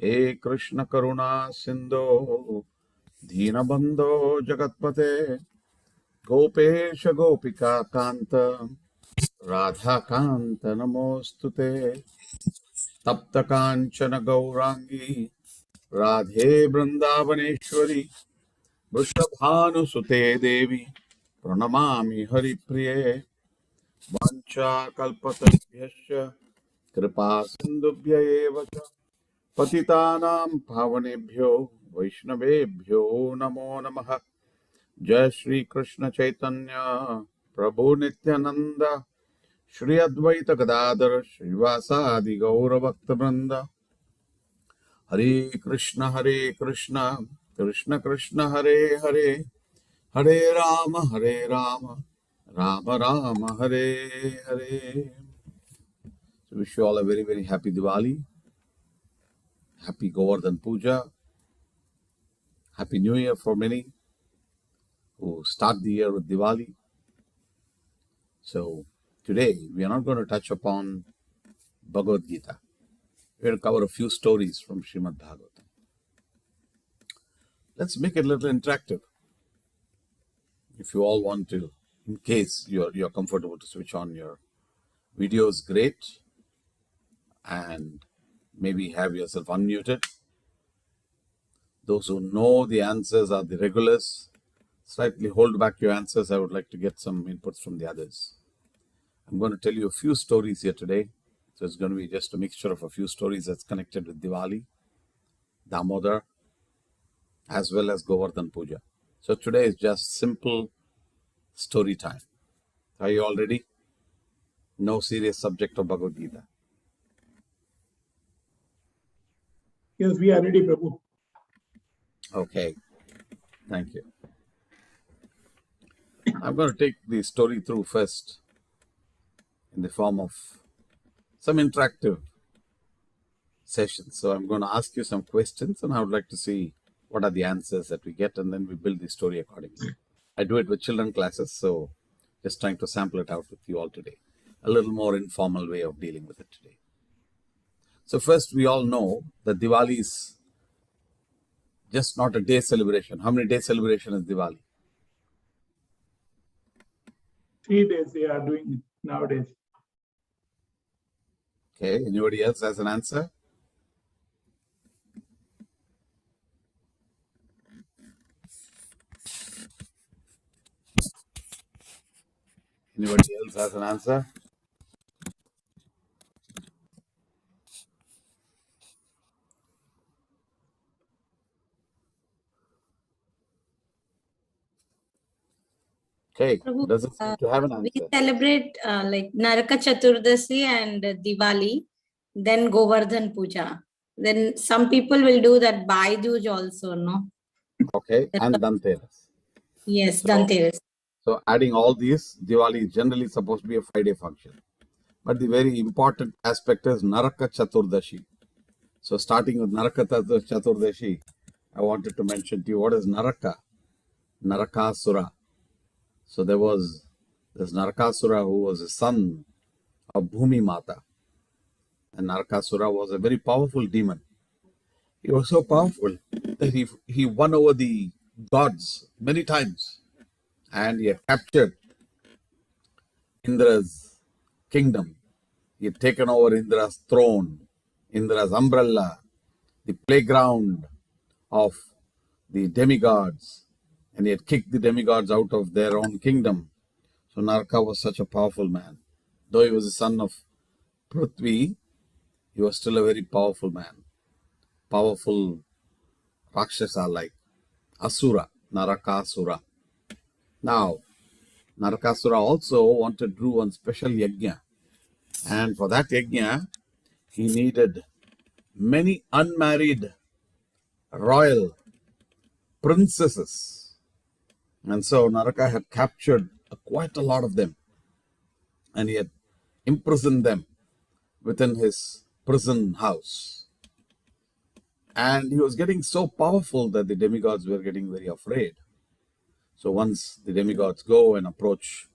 He Krishna Karuna Sindhu Deenabandho Jagatpate Gopesha Gopika Kanta Radha Kanta Namostute Tapta Kanchana Gaurangi Radhe Vrindavaneshwari Vrishabhanu Sute Devi Pranamami Hari Priye Vancha Kalpatarubhyascha Kripa Sindhubhya eva cha Patitanam Pavanebhyo Vaishnavebhyo Namo Namaha. Jai Shri Krishna Chaitanya Prabhu Nityananda Shri Advaita Gadadhar Srivasadi Gaura Bhakta Vrinda. Hare Krishna Krishna Krishna Hare Hare Hare Rama Rama Rama Hare Hare. So wish you all a very, very happy Diwali, happy Govardhan Puja, happy New Year for many who start the year with Diwali. So today we are not going to touch upon Bhagavad Gita. We're going to cover a few stories from Srimad Bhagavatam. Let's make it a little interactive. If you all want to, in case you're comfortable to switch on your videos, great. And maybe have yourself unmuted. Those who know the answers are the regulars. Slightly hold back your answers. I would like to get some inputs from the others. I'm going to tell you a few stories here today. So it's going to be just a mixture of a few stories that's connected with Diwali, Damodar, as well as Govardhan Puja. So today is just simple story time. Are you all ready? No serious subject of Bhagavad Gita. Yes, we are ready, Prabhu. Okay, thank you. I'm going to take the story through first in the form of some interactive sessions. So I'm going to ask you some questions and I would like to see what are the answers that we get, and then we build the story accordingly. I do it with children classes, so just trying to sample it out with you all today. A little more informal way of dealing with it today. So first, we all know that Diwali is just not a day celebration. How many day celebration is Diwali? 3 days they are doing nowadays. Okay, anybody else has an answer? Anybody else has an answer? Okay, Prabhu, doesn't seem to have an we answer. celebrate like Naraka Chaturdasi and Diwali, then Govardhan Puja. Then some people will do that Bhai Dooj also, no? Okay, and Dhanteras. Yes, So, Dhanteras. So adding all these, Diwali is generally supposed to be a 5-day function. But the very important aspect is Naraka Chaturdashi. So starting with Naraka Chaturdashi, I wanted to mention to you what is Naraka? Narakasura. So there was this Narakasura who was a son of Bhumi Mata. And Narakasura was a very powerful demon. He was so powerful that he won over the gods many times. And he had captured Indra's kingdom. He had taken over Indra's throne, Indra's umbrella, the playground of the demigods. And he had kicked the demigods out of their own kingdom. So Naraka was such a powerful man. Though he was the son of Prithvi, he was still a very powerful man. Powerful Rakshasa like Asura, Narakasura. Now, Narakasura also wanted to do one special yajna. And for that yajna, he needed many unmarried royal princesses. And so Naraka had captured quite a lot of them. And he had imprisoned them within his prison house. And he was getting so powerful that the demigods were getting very afraid. So once the demigods go and approach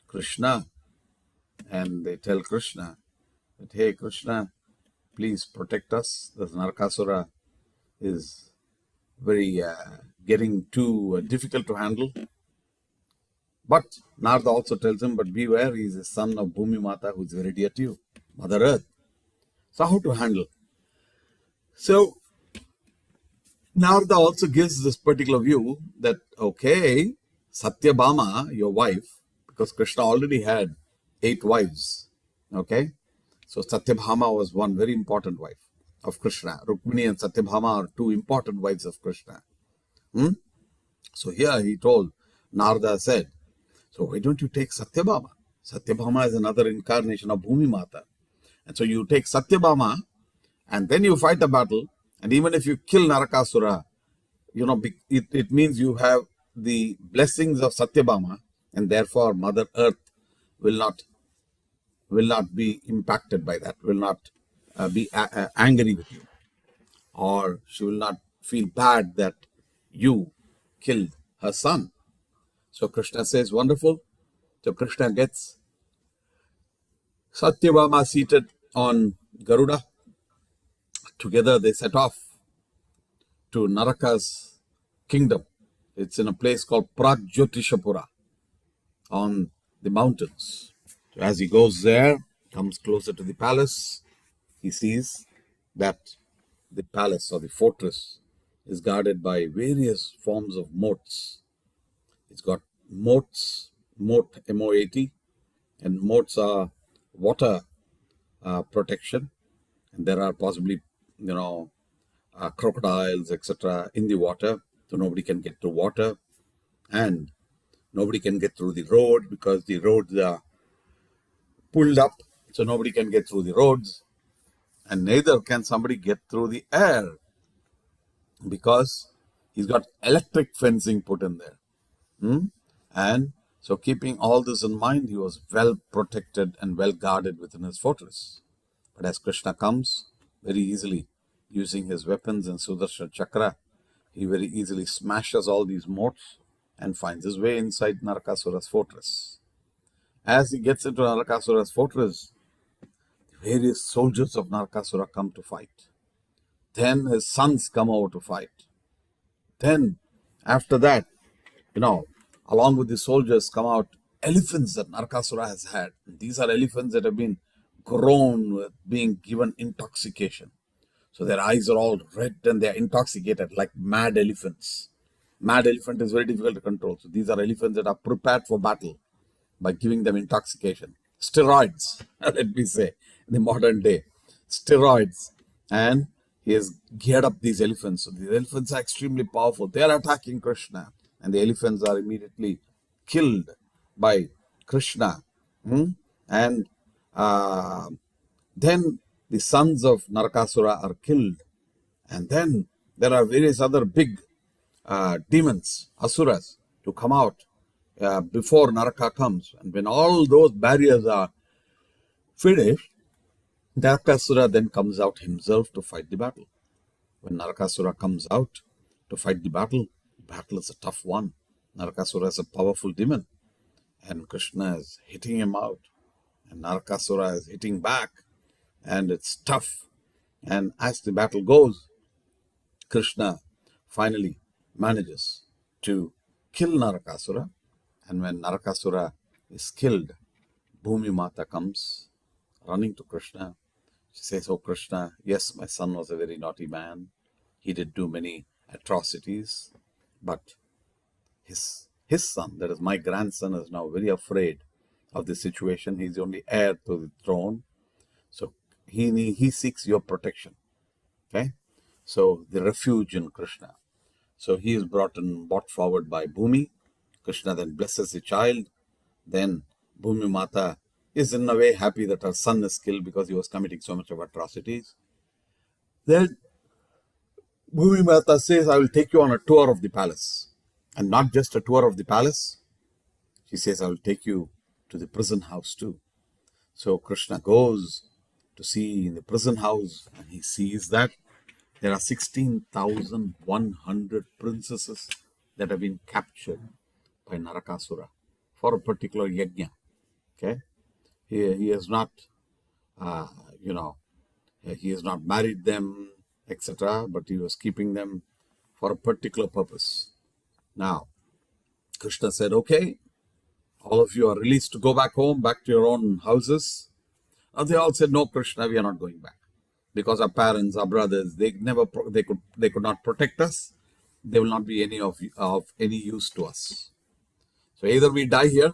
Krishna, and they tell Krishna that, hey Krishna, please protect us. This Narakasura is very getting too difficult to handle. But Narada also tells him, but beware, he is the son of Bhumi Mata, who is very dear to you, Mother Earth. So how to handle? So Narada also gives this particular view that, okay, Satyabhama, your wife, because Krishna already had 8 wives, okay? So Satyabhama was one very important wife of Krishna. Rukmini and Satyabhama are 2 important wives of Krishna. So here he told, Narada said, so why don't you take Satyabhama? Satyabhama is another incarnation of Bhumi Mata. And so you take Satyabhama and then you fight the battle. And even if you kill Narakasura, you know, it means you have the blessings of Satyabhama, and therefore Mother Earth will not be impacted by that, will not be angry with you, or she will not feel bad that you killed her son. So Krishna says, wonderful. So Krishna gets Satyabhama seated on Garuda. Together they set off to Naraka's kingdom. It's in a place called Pragjyotishapura on the mountains. So as he goes there, comes closer to the palace, he sees that the palace or the fortress is guarded by various forms of moats. It's got moats, moat, M-O-A-T, and moats are water protection, and there are possibly, crocodiles, etc. in the water, so nobody can get to water, and nobody can get through the road because the roads are pulled up, so nobody can get through the roads, and neither can somebody get through the air because he's got electric fencing put in there. And so keeping all this in mind, he was well protected and well guarded within his fortress. But as Krishna comes, very easily, using his weapons and Sudarshan Chakra, he very easily smashes all these moats and finds his way inside Narakasura's fortress. As he gets into Narakasura's fortress, various soldiers of Narakasura come to fight. Then his sons come over to fight. Then, after that, along with the soldiers come out elephants that Narakasura has had. These are elephants that have been grown with being given intoxication. So their eyes are all red and they are intoxicated like mad elephants. Mad elephant is very difficult to control. So these are elephants that are prepared for battle by giving them intoxication. Steroids, let me say, in the modern day. Steroids. And he has geared up these elephants. So these elephants are extremely powerful. They are attacking Krishna. And the elephants are immediately killed by Krishna. And then the sons of Narakasura are killed. And then there are various other big demons, asuras, to come out before Naraka comes. And when all those barriers are finished, Narakasura then comes out himself to fight the battle. When Narakasura comes out to fight the battle is a tough one. Narakasura is a powerful demon, and Krishna is hitting him out, and Narakasura is hitting back, and it's tough. And as the battle goes, Krishna finally manages to kill Narakasura, and when Narakasura is killed, Bhumi Mata comes running to Krishna. She says, "Oh Krishna, yes, my son was a very naughty man. He did do many atrocities, but his son, that is my grandson, is now very afraid of the situation. He's the only heir to the throne. So he seeks your protection." Okay? So the refuge in Krishna. So he is brought forward by Bhumi. Krishna then blesses the child. Then Bhumi Mata is in a way happy that her son is killed because he was committing so much of atrocities. Then Bhumi Mata says, "I will take you on a tour of the palace." And not just a tour of the palace. She says, "I will take you to the prison house too." So Krishna goes to see in the prison house, and he sees that there are 16,100 princesses that have been captured by Narakasura for a particular yajna. Okay, he has not, he has not married them. etc. But he was keeping them for a particular purpose. Now, Krishna said, okay, all of you are released to go back home, back to your own houses. And they all said, no, Krishna, we are not going back. Because our parents, our brothers, they could not protect us. They will not be of any use to us. So either we die here,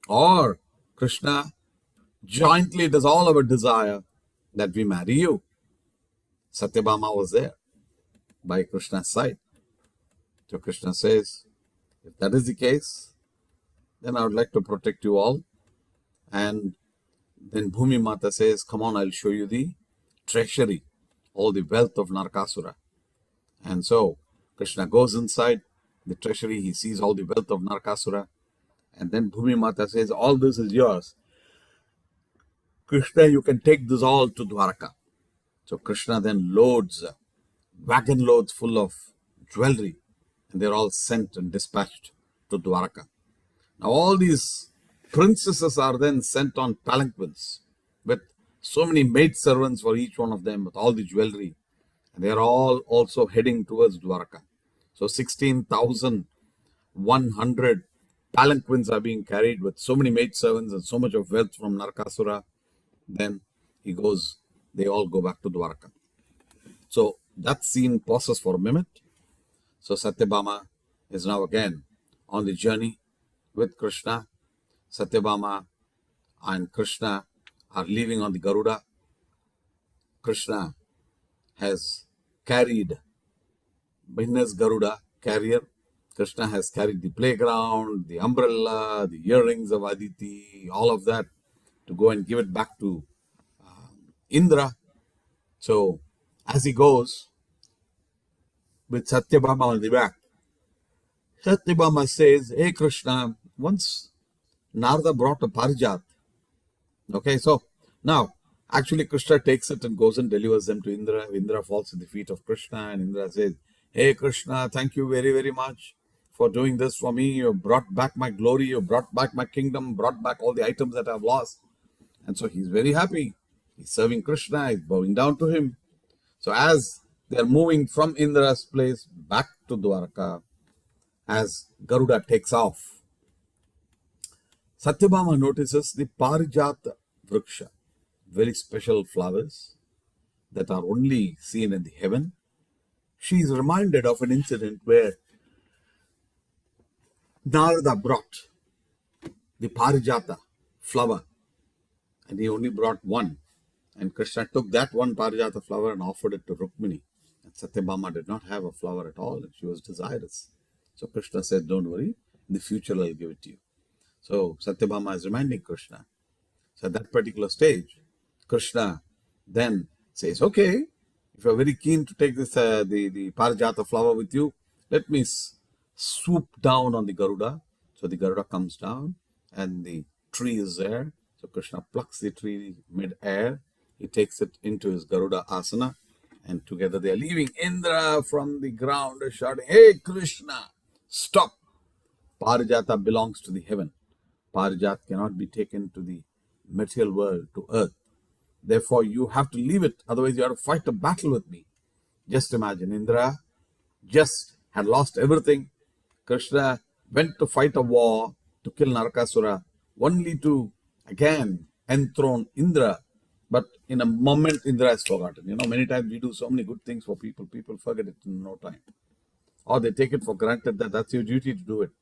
or Krishna, jointly it is all our desire that we marry you. Satyabhama was there by Krishna's side. So Krishna says, if that is the case, then I would like to protect you all. And then Bhumi Mata says, come on, I'll show you the treasury, all the wealth of Narakasura. And so Krishna goes inside the treasury, he sees all the wealth of Narakasura. And then Bhumi Mata says, all this is yours. Krishna, you can take this all to Dwaraka. So Krishna then loads, wagon loads full of jewelry, and they're all sent and dispatched to Dwaraka. Now all these princesses are then sent on palanquins with so many maidservants for each one of them, with all the jewelry. And they are all also heading towards Dwaraka. So 16,100 palanquins are being carried with so many maidservants and so much of wealth from Narakasura. Then they all go back to Dwaraka. So that scene pauses for a minute. So Satyabhama is now again on the journey with Krishna. Satyabhama and Krishna are leaving on the Garuda. Krishna has carried Bhinna's Garuda carrier. Krishna has carried the playground, the umbrella, the earrings of Aditi, all of that to go and give it back to Indra. So as he goes with Satyabhama on the back, Satyabhama says, hey Krishna, once Narada brought a parijat. Okay, so now actually Krishna takes it and goes and delivers them to Indra. Indra falls at the feet of Krishna, and Indra says, hey Krishna, thank you very, very much for doing this for me. You brought back my glory, you brought back my kingdom, brought back all the items that I've lost. And so he's very happy. He's serving Krishna, he's bowing down to him. So as they're moving from Indra's place back to Dwaraka, as Garuda takes off, Satyabhama notices the Parijata Vriksha, very special flowers that are only seen in the heaven. She is reminded of an incident where Narada brought the Parijata flower, and he only brought one. And Krishna took that one Parijata flower and offered it to Rukmini. And Satyabhama did not have a flower at all, and she was desirous. So Krishna said, don't worry, in the future I'll give it to you. So Satyabhama is reminding Krishna. So at that particular stage, Krishna then says, okay, if you're very keen to take this the Parijata flower with you, let me swoop down on the Garuda. So the Garuda comes down and the tree is there. So Krishna plucks the tree mid-air. He takes it into his Garuda asana, and together they are leaving. Indra from the ground is shouting, hey Krishna, stop. Parijata belongs to the heaven. Parijat cannot be taken to the material world, to earth. Therefore, you have to leave it. Otherwise, you have to fight a battle with me. Just imagine, Indra just had lost everything. Krishna went to fight a war to kill Narakasura, only to again enthrone Indra. But in a moment, Indra has forgotten. Many times we do so many good things for people, people forget it in no time. Or they take it for granted that that's your duty to do it.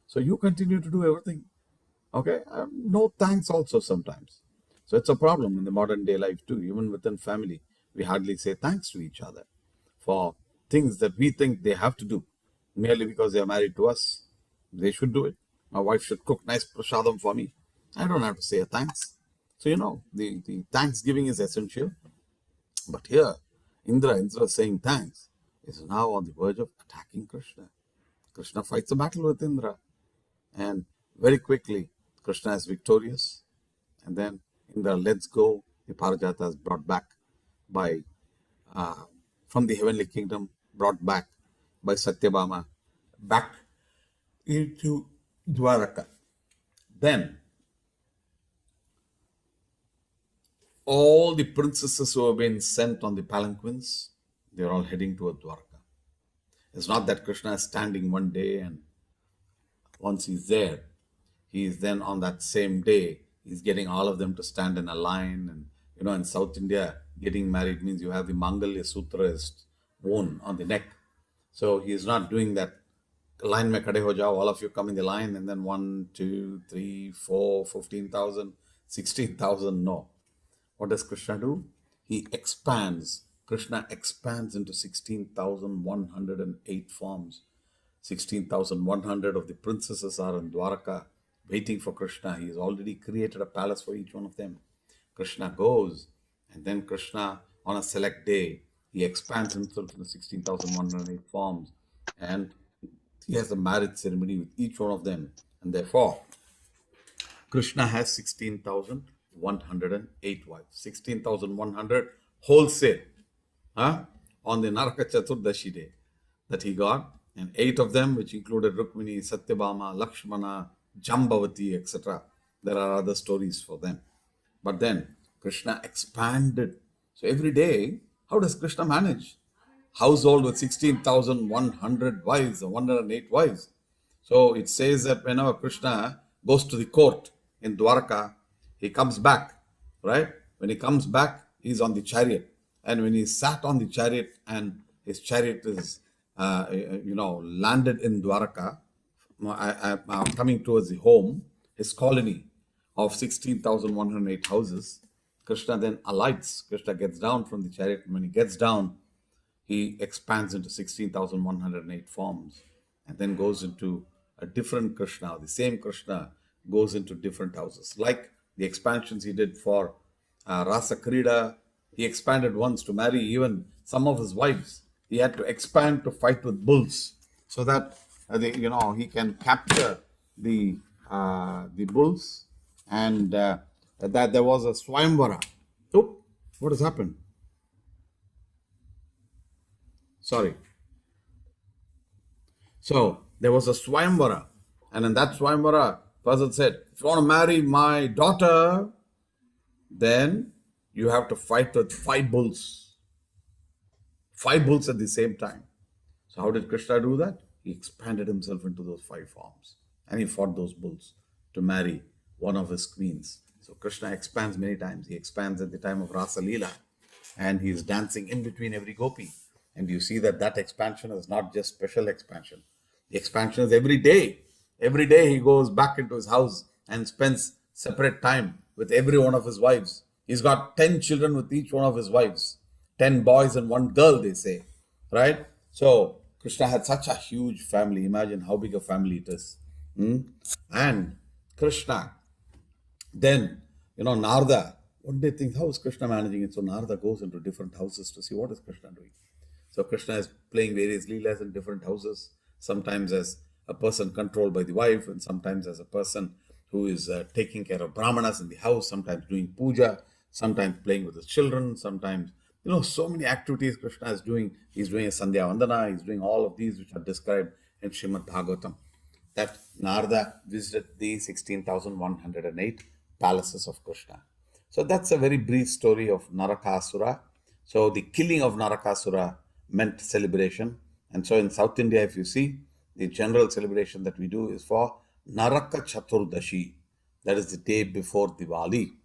So you continue to do everything. Okay? No thanks also sometimes. So it's a problem in the modern day life too. Even within family, we hardly say thanks to each other for things that we think they have to do merely because they are married to us. They should do it. My wife should cook nice prasadam for me. I don't have to say a thanks. So, the thanksgiving is essential. But here, Indra, instead of saying thanks, is now on the verge of attacking Krishna. Krishna fights a battle with Indra. And very quickly, Krishna is victorious. And then Indra lets go. The Parijata is brought back from the heavenly kingdom, brought back by Satyabhama, back into Dwaraka. Then, all the princesses who have been sent on the palanquins, They're all heading toward Dwarka. It's not that Krishna is standing one day and once he's there, he is then on that same day, he's getting all of them to stand in a line. And in South India, getting married means you have the Mangalya Sutra is worn on the neck. So he is not doing that. Line mein khade ho jao, all of you come in the line, and then 1, 2, 3, 4, 15,000, 16,000. No. What does Krishna do? He expands. Krishna expands into 16,108 forms. 16,100 of the princesses are in Dwaraka waiting for Krishna. He has already created a palace for each one of them. Krishna goes, and then Krishna, on a select day, he expands himself into 16,108 forms, and he has a marriage ceremony with each one of them. And therefore, Krishna has 16,108 wives. 16,100 wholesale on the Naraka Chaturdashi day that he got. And 8 of them, which included Rukmini, Satyabhama, Lakshmana, Jambavati, etc. There are other stories for them. But then Krishna expanded. So every day, how does Krishna manage? Household with 16,100 wives, or 108 wives. So it says that whenever Krishna goes to the court in Dwaraka, he comes back, right? When he comes back, he's on the chariot. And when he sat on the chariot and his chariot is landed in Dwaraka, coming towards the home, his colony of 16,108 houses, Krishna then alights. Krishna gets down from the chariot, and when he gets down, he expands into 16,108 forms and then goes into a different Krishna. The same Krishna goes into different houses. Like the expansions he did for Rasa Krida, he expanded once to marry even some of his wives. He had to expand to fight with bulls so that he can capture the bulls, and that there was a Swayamvara. Oh, what has happened? Sorry. So there was a Swayamvara, and in that Swayamvara, person said, if you want to marry my daughter, then you have to fight with 5 bulls. 5 bulls at the same time. So how did Krishna do that? He expanded himself into those 5 forms, and he fought those bulls to marry one of his queens. So Krishna expands many times. He expands at the time of Rasa Leela, and he is dancing in between every gopi. And you see that expansion is not just special expansion. The expansion is every day. Every day he goes back into his house and spends separate time with every one of his wives. He's got 10 children with each one of his wives. 10 boys and 1 girl, they say, right? So Krishna had such a huge family. Imagine how big a family it is. And Krishna, then, Narada, one day thinks, how is Krishna managing it? So Narada goes into different houses to see what is Krishna doing. So Krishna is playing various leelas in different houses, sometimes as a person controlled by the wife, and sometimes as a person who is taking care of brahmanas in the house, sometimes doing puja, sometimes playing with his children, sometimes so many activities Krishna is doing. He's doing a Sandhya Vandana. He's doing all of these which are described in Srimad Bhagavatam. That Narada visited the 16,108 palaces of Krishna. So that's a very brief story of Narakasura. So the killing of Narakasura meant celebration. And so in South India, if you see, the general celebration that we do is for Naraka Chaturdashi. That is the day before Diwali.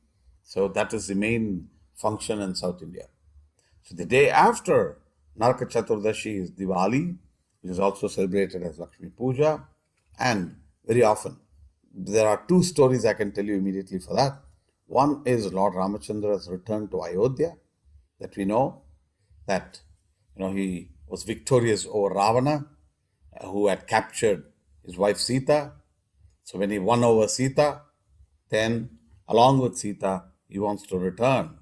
So that is the main function in South India. So the day after Naraka Chaturdashi is Diwali, which is also celebrated as Lakshmi Puja. And very often, there are 2 stories I can tell you immediately for that. One is Lord Ramachandra's return to Ayodhya, that we know that he was victorious over Ravana, who had captured his wife Sita. So when he won over Sita, then along with Sita, he wants to return.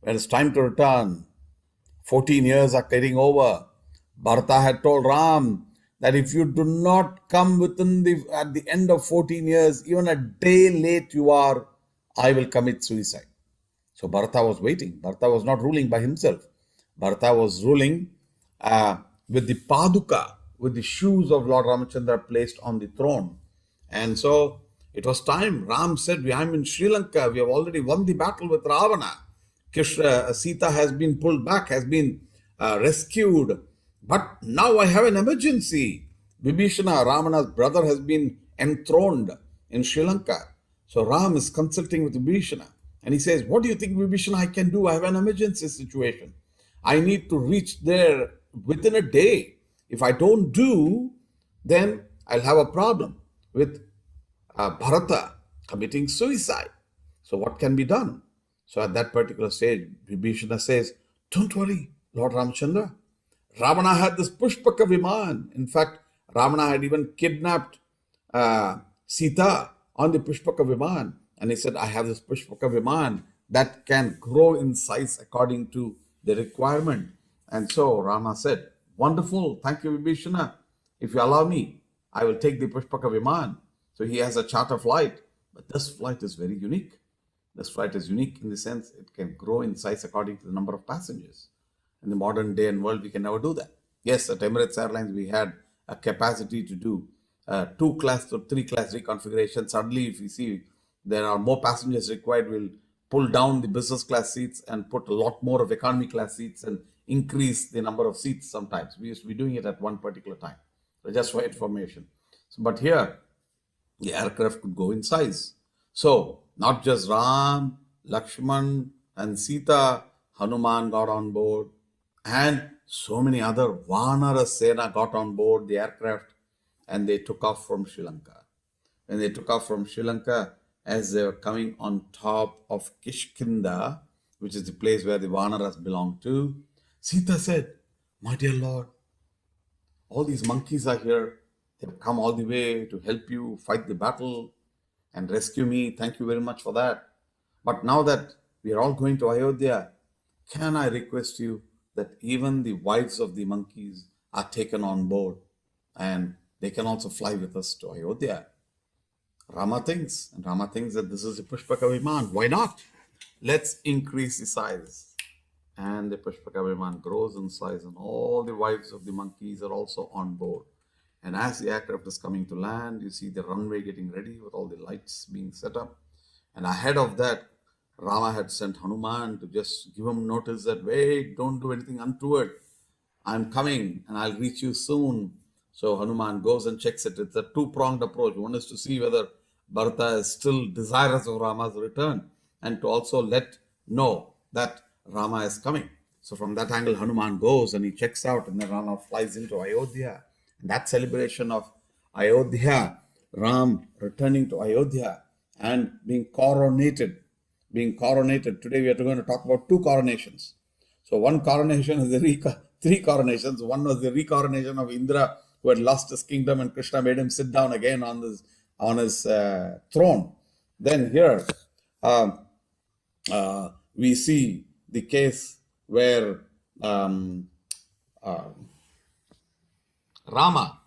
When it's time to return, 14 years are getting over. Bharata had told Ram that if you do not come at the end of 14 years, even a day late you are, I will commit suicide. So Bharata was waiting. Bharata was not ruling by himself. Bharata was ruling with the paduka, with the shoes of Lord Ramachandra placed on the throne. And so it was time. Ram said, I'm in Sri Lanka. We have already won the battle with Ravana. Sita has been pulled back, has been rescued. But now I have an emergency. Vibhishana, Ravana's brother, has been enthroned in Sri Lanka. So Ram is consulting with Vibhishana. And he says, what do you think, Vibhishana, I can do? I have an emergency situation. I need to reach there within a day. If I don't do, then I'll have a problem with Bharata committing suicide. So what can be done? So at that particular stage, Vibhishana says, don't worry, Lord Ramchandra. Ravana had this Pushpaka Viman. In fact, Ravana had even kidnapped Sita on the Pushpaka Viman. And he said, I have this Pushpaka Viman that can grow in size according to the requirement. And so Rama said, wonderful, thank you, Vibhishana. If you allow me, I will take the Pushpaka Viman. So he has a charter flight. But this flight is very unique. This flight is unique in the sense it can grow in size according to the number of passengers. In the modern day and world, we can never do that. Yes, at Emirates Airlines, we had a capacity to do 2-class or 3-class reconfiguration. Suddenly, if we see there are more passengers required, we'll pull down the business class seats and put a lot more of economy class seats and increase the number of seats sometimes. We used to be doing it at one particular time. So just for information. So, but here, the aircraft could go in size. So, not just Ram, Lakshman, and Sita, Hanuman got on board, and so many other Vanara Sena got on board the aircraft, and they took off from Sri Lanka. When they took off from Sri Lanka, as they were coming on top of Kishkinda, which is the place where the Vanaras belong to, Sita said, my dear Lord, all these monkeys are here. They've come all the way to help you fight the battle and rescue me. Thank you very much for that. But now that we are all going to Ayodhya, can I request you that even the wives of the monkeys are taken on board and they can also fly with us to Ayodhya? Rama thinks that this is the Pushpaka Viman. Why not? Let's increase the size. And the Pushpaka Viman grows in size, and all the wives of the monkeys are also on board. And as the aircraft is coming to land, you see the runway getting ready with all the lights being set up. And ahead of that, Rama had sent Hanuman to just give him notice that, wait, don't do anything untoward. I'm coming and I'll reach you soon. So Hanuman goes and checks it. It's a two-pronged approach. One is to see whether Bharata is still desirous of Rama's return, and to also let know that Rama is coming. So from that angle, Hanuman goes and he checks out, and then Rama flies into Ayodhya. And that celebration of Ayodhya, Ram returning to Ayodhya and being coronated. Today we are going to talk about 2 coronations. So one coronation is 3 coronations. One was the recoronation of Indra, who had lost his kingdom, and Krishna made him sit down again on his throne. Then here we see the case where Rama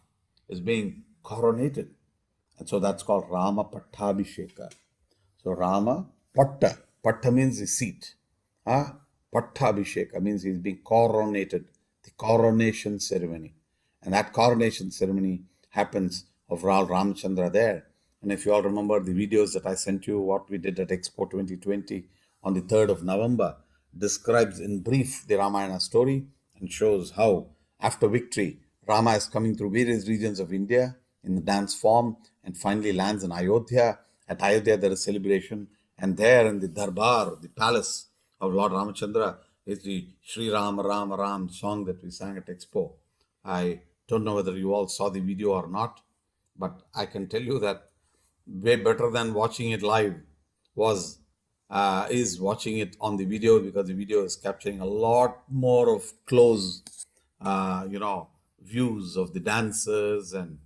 is being coronated. And so that's called Rama Pattabhisheka. So Rama, Patta means the seat. Pattabhisheka means he's being coronated, the coronation ceremony. And that coronation ceremony happens of Ral Ramchandra there. And if you all remember the videos that I sent you, what we did at Expo 2020 on the 3rd of November, describes in brief the Ramayana story and shows how after victory, Rama is coming through various regions of India in the dance form and finally lands in Ayodhya. At Ayodhya, there is celebration. And there in the Darbar, the palace of Lord Ramachandra, is the Sri Ram Ram Ram song that we sang at Expo. I don't know whether you all saw the video or not, but I can tell you that way better than watching it live is watching it on the video, because the video is capturing a lot more of close, views of the dancers and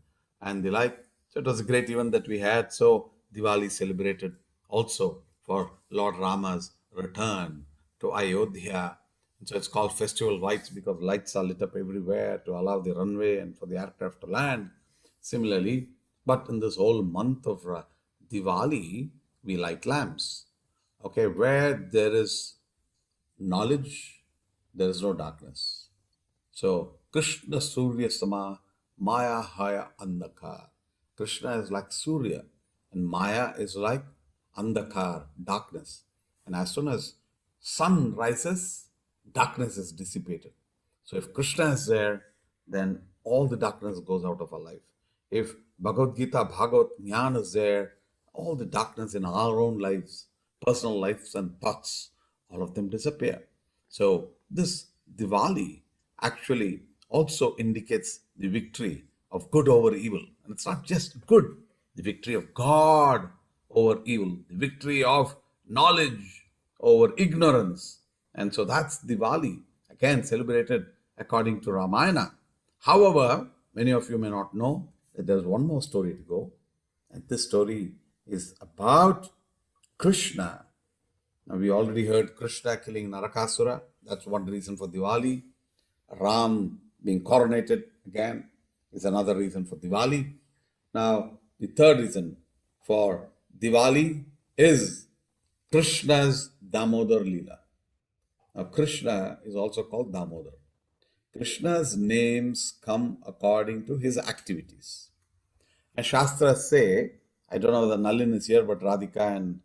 the like. So it was a great event that we had. So Diwali celebrated also for Lord Rama's return to Ayodhya. And so it's called Festival Lights because lights are lit up everywhere to allow the runway and for the aircraft to land. Similarly, but in this whole month of Diwali, we light lamps. Okay, where there is knowledge, there is no darkness. So, Krishna Surya Sama, Maya Haya Andhakar. Krishna is like Surya, and Maya is like Andhakar, darkness. And as soon as sun rises, darkness is dissipated. So if Krishna is there, then all the darkness goes out of our life. If Bhagavad Gita, Bhagavad Jnana is there, all the darkness in our own lives, personal lives and thoughts, all of them disappear. So this Diwali actually also indicates the victory of good over evil. And it's not just good, the victory of God over evil, the victory of knowledge over ignorance. And so that's Diwali, again celebrated according to Ramayana. However, many of you may not know that there's one more story to go. And this story is about Krishna. Now, we already heard Krishna killing Narakasura. That's one reason for Diwali. Ram being coronated again is another reason for Diwali. Now, the third reason for Diwali is Krishna's Damodar Leela. Now, Krishna is also called Damodar. Krishna's names come according to his activities. And Shastras say, I don't know whether Nalin is here, but Radhika and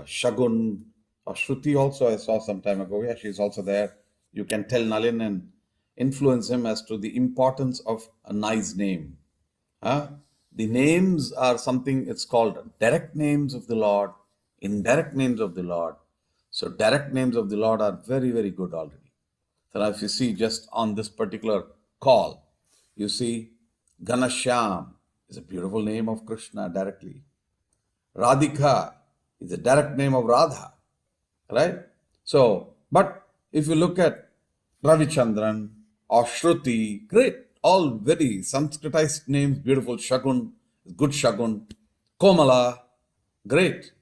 Shagun or Shruti also I saw some time ago. Yeah, she's also there. You can tell Nalin and influence him as to the importance of a nice name. The names are something, it's called direct names of the Lord, indirect names of the Lord. So direct names of the Lord are very, very good already. So now if you see just on this particular call, you see Ganashyam is a beautiful name of Krishna directly. Radhika is a direct name of Radha, right? So, but if you look at Ravichandran or Shruti, great, all very Sanskritized names, beautiful. Shagun, good Shagun. Komala, great.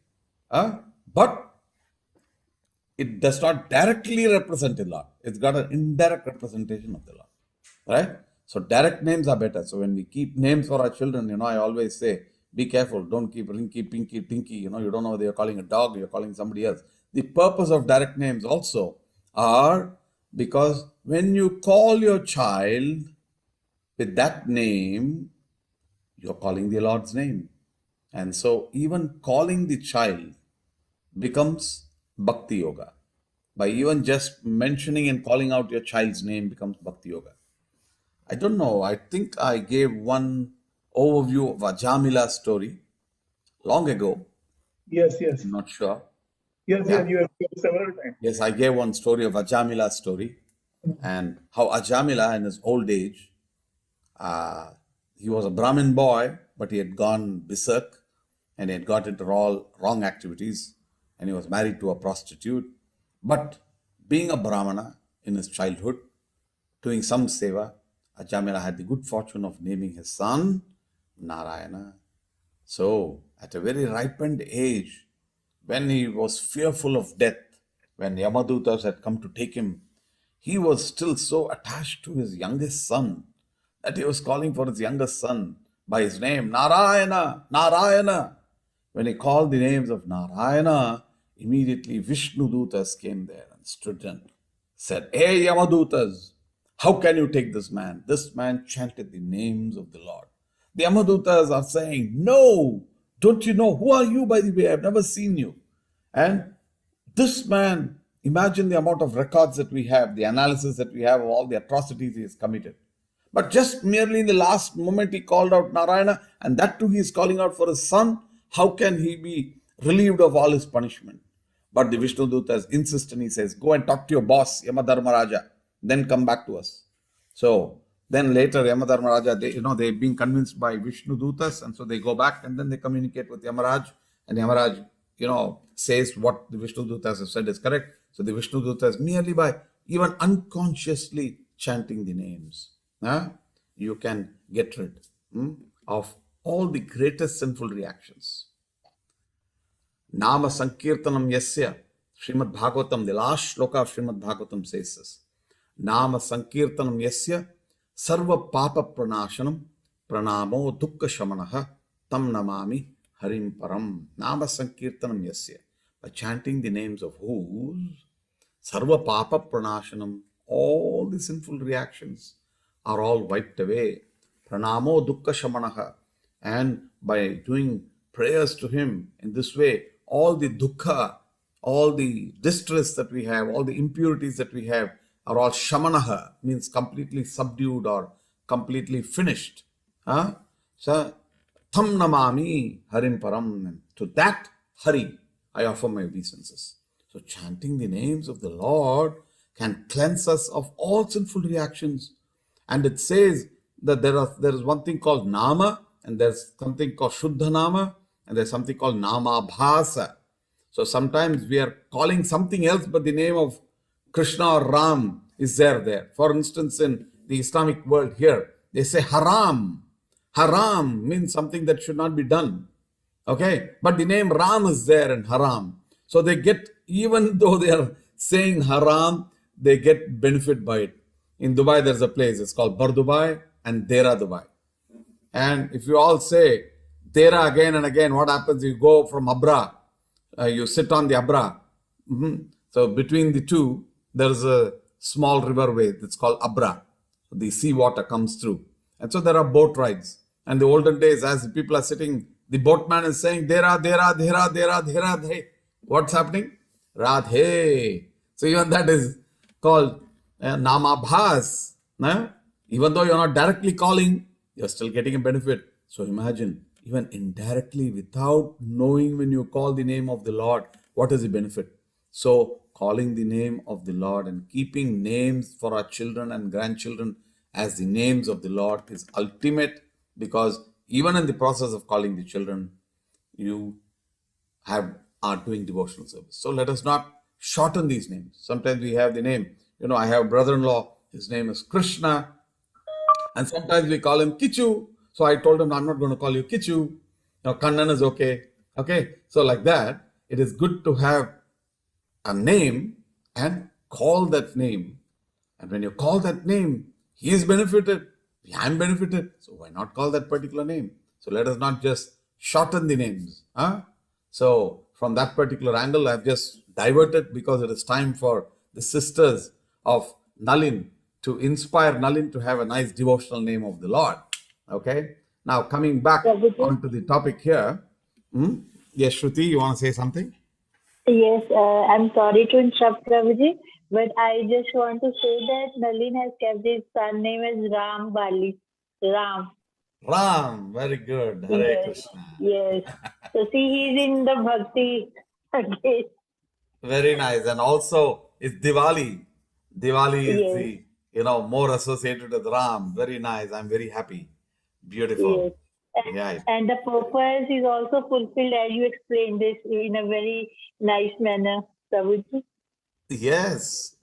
But it does not directly represent the Lord. It's got an indirect representation of the Lord, right? So direct names are better. So when we keep names for our children, I always say, be careful. Don't keep Rinky, Pinky, Tinky. You don't know whether you're calling a dog, you're calling somebody else. The purpose of direct names also are because when you call your child with that name, you're calling the Lord's name. And so even calling the child becomes Bhakti Yoga. By even just mentioning and calling out your child's name becomes Bhakti Yoga. I don't know, I think I gave one overview of Ajamila's story long ago. Yes. I'm not sure. Yes, Yeah. you have said several times. Yes, I gave one story of Ajamila's story and how Ajamila in his old age, he was a Brahmin boy, but he had gone berserk and he had got into all wrong activities and he was married to a prostitute. But being a Brahmana in his childhood, doing some seva, Ajamila had the good fortune of naming his son Narayana. So, at a very ripened age, when he was fearful of death, when Yamadutas had come to take him, he was still so attached to his youngest son that he was calling for his youngest son by his name, Narayana, Narayana. When he called the names of Narayana, immediately Vishnu Dutas came there and stood and said, Hey Yamadutas, how can you take this man? This man chanted the names of the Lord. The Yamadutas are saying, No, don't you know? Who are you, by the way? I've never seen you. And this man, imagine the amount of records that we have, the analysis that we have of all the atrocities he has committed. But just merely in the last moment he called out Narayana, and that too he is calling out for his son. How can he be relieved of all his punishment? But the Vishnu Dutas insist and he says, Go and talk to your boss, Yamadharmaraja, then come back to us. So then later Yamadharmaraja, they've been convinced by Vishnu Dutas, and so they go back and then they communicate with Yamaraj, and Yamaraj, says what the Vishnu Dutas have said is correct. So the Vishnu Dutas, merely by even unconsciously chanting the names, you can get rid of all the greatest sinful reactions. Nama Sankirtanam Yasya, Srimad Bhagavatam, the last shloka of Srimad Bhagavatam says this. Nama Sankirtanam Yasya, Sarva Papa Pranashanam, Pranamo Dukkha Shamanaha, Tam Namami Harim Param. Nama Sankirtanam Yasya. By chanting the names of whose, Sarva Papa Pranashanam, all the sinful reactions are all wiped away. Pranamo Dukkha Shamanaha. And by doing prayers to him in this way, all the dukkha, all the distress that we have, all the impurities that we have are all Shamanaha, means completely subdued or completely finished. Huh? So, Tham Namami Harim Param. And to that Hari, I offer my obeisances. So, chanting the names of the Lord can cleanse us of all sinful reactions. And it says that there is one thing called Nama, and there's something called Shuddha Nama, and there's something called Nama Bhasa. So sometimes we are calling something else, but the name of Krishna or Ram is there. For instance, in the Islamic world here, they say haram. Haram means something that should not be done. Okay, but the name Ram is there in haram. So they get, even though they are saying haram, they get benefit by it. In Dubai, there's a place, it's called Bar Dubai and Dera Dubai. And if you all say Dera again and again, what happens? You go from Abra, you sit on the Abra. So between the two, there's a small riverway that's called Abra. The sea water comes through. And so there are boat rides. And the olden days, as the people are sitting, the boatman is saying, Dera, Dera, Dera, Dera, Dera, Dera. What's happening? Radhe. So even that is called Namabhas. Even though you're not directly calling, you're still getting a benefit. So imagine, even indirectly, without knowing when you call the name of the Lord, what is the benefit? So calling the name of the Lord and keeping names for our children and grandchildren as the names of the Lord is ultimate, because even in the process of calling the children, you are doing devotional service. So let us not shorten these names. Sometimes we have the name, I have a brother-in-law, his name is Krishna, and sometimes we call him Kichu. So I told him, I'm not going to call you Kichu. Kannan is okay. Okay. So like that, it is good to have a name and call that name. And when you call that name, he is benefited. I am benefited. So why not call that particular name? So let us not just shorten the names. So from that particular angle, I've just diverted, because it is time for the sisters of Nalin to inspire Nalin to have a nice devotional name of the Lord. Okay. Now coming back onto the topic here. Yes, Shruti, you want to say something? Yes, I'm sorry to interrupt, Prabhuji, but I just want to say that Nalin has kept his son name as Ram Bali. Ram. Ram, very good. Hare Yes. Krishna. Yes. So see, he's in the bhakti again. Very nice. And also, it's Diwali. Diwali is Yes. the, more associated with Ram. Very nice. I'm very happy. Beautiful. Yes. Yeah. And the purpose is also fulfilled, as you explained this in a very nice manner, Prabhuji. Yes.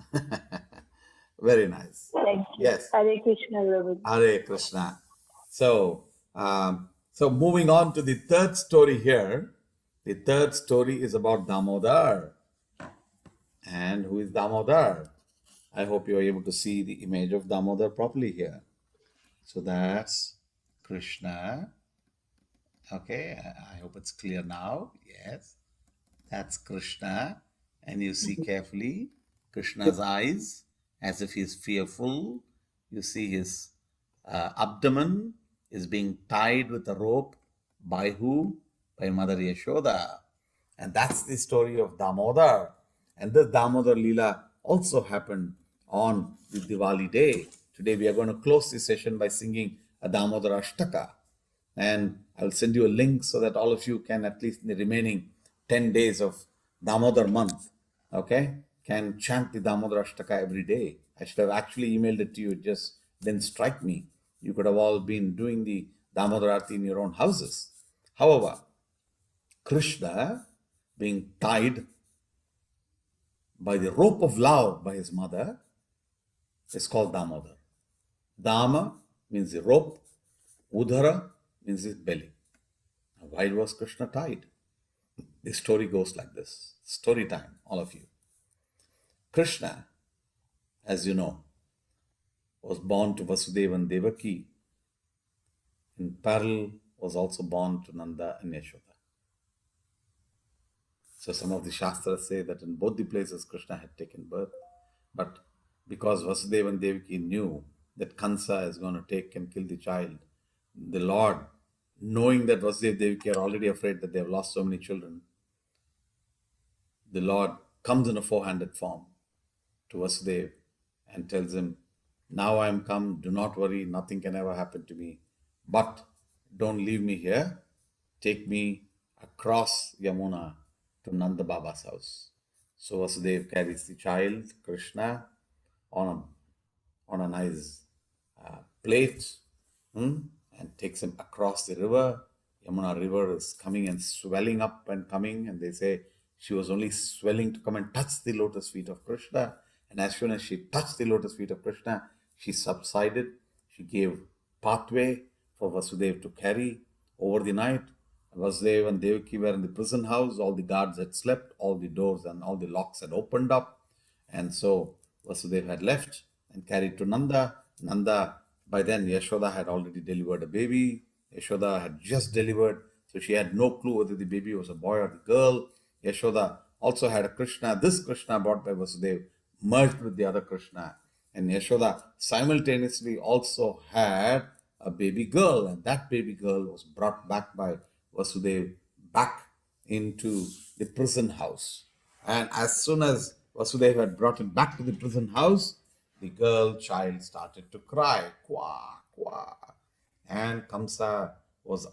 Very nice. Thank you. Yes. Hare Krishna, Prabhuji. Hare Krishna. So moving on to the third story here. The third story is about Damodar. And who is Damodar? I hope you are able to see the image of Damodar properly here. So that's Krishna. Okay, I hope it's clear now. Yes, that's Krishna. And you see carefully Krishna's eyes as if he's fearful. You see his abdomen is being tied with a rope. By who? By Mother Yashoda. And that's the story of Damodar. And this Damodar Leela also happened on the Diwali day. Today we are going to close this session by singing a Damodar Ashtaka. And I'll send you a link so that all of you can, at least in the remaining 10 days of Damodar month, okay, can chant the Damodar Ashtaka every day. I should have actually emailed it to you. It just didn't strike me. You could have all been doing the Damodar Arati in your own houses. However, Krishna, being tied by the rope of love by his mother, is called Damodar. Dama means the rope. Udhara means his belly. Now, why was Krishna tied? The story goes like this. Story time, all of you. Krishna, as you know, was born to Vasudeva and Devaki. In parallel, was also born to Nanda and Yashoda. So some of the Shastras say that in both the places Krishna had taken birth. But because Vasudeva and Devaki knew that Kansa is going to take and kill the child, the Lord, knowing that Vasudeva and Devaki are already afraid that they have lost so many children, the Lord comes in a four-handed form to Vasudeva and tells him, now I am come, do not worry, nothing can ever happen to me. But don't leave me here. Take me across Yamuna to Nanda Baba's house. So Vasudev carries the child, Krishna, on a nice plate, and takes him across the river. Yamuna river is coming and swelling up and coming, and they say she was only swelling to come and touch the lotus feet of Krishna. And as soon as she touched the lotus feet of Krishna, she subsided. She gave pathway for Vasudev to carry over the night. Vasudev and Devaki were in the prison house. All the guards had slept. All the doors and all the locks had opened up. And so Vasudev had left and carried to Nanda. Nanda, by then Yashoda had already delivered a baby. Yashoda had just delivered, so she had no clue whether the baby was a boy or the girl. Yashoda also had a Krishna. This Krishna brought by Vasudev merged with the other Krishna. And Yashoda simultaneously also had a baby girl, and that baby girl was brought back by Vasudev back into the prison house. And as soon as Vasudev had brought him back to the prison house, the girl child started to cry, kwa, kwa. And Kamsa was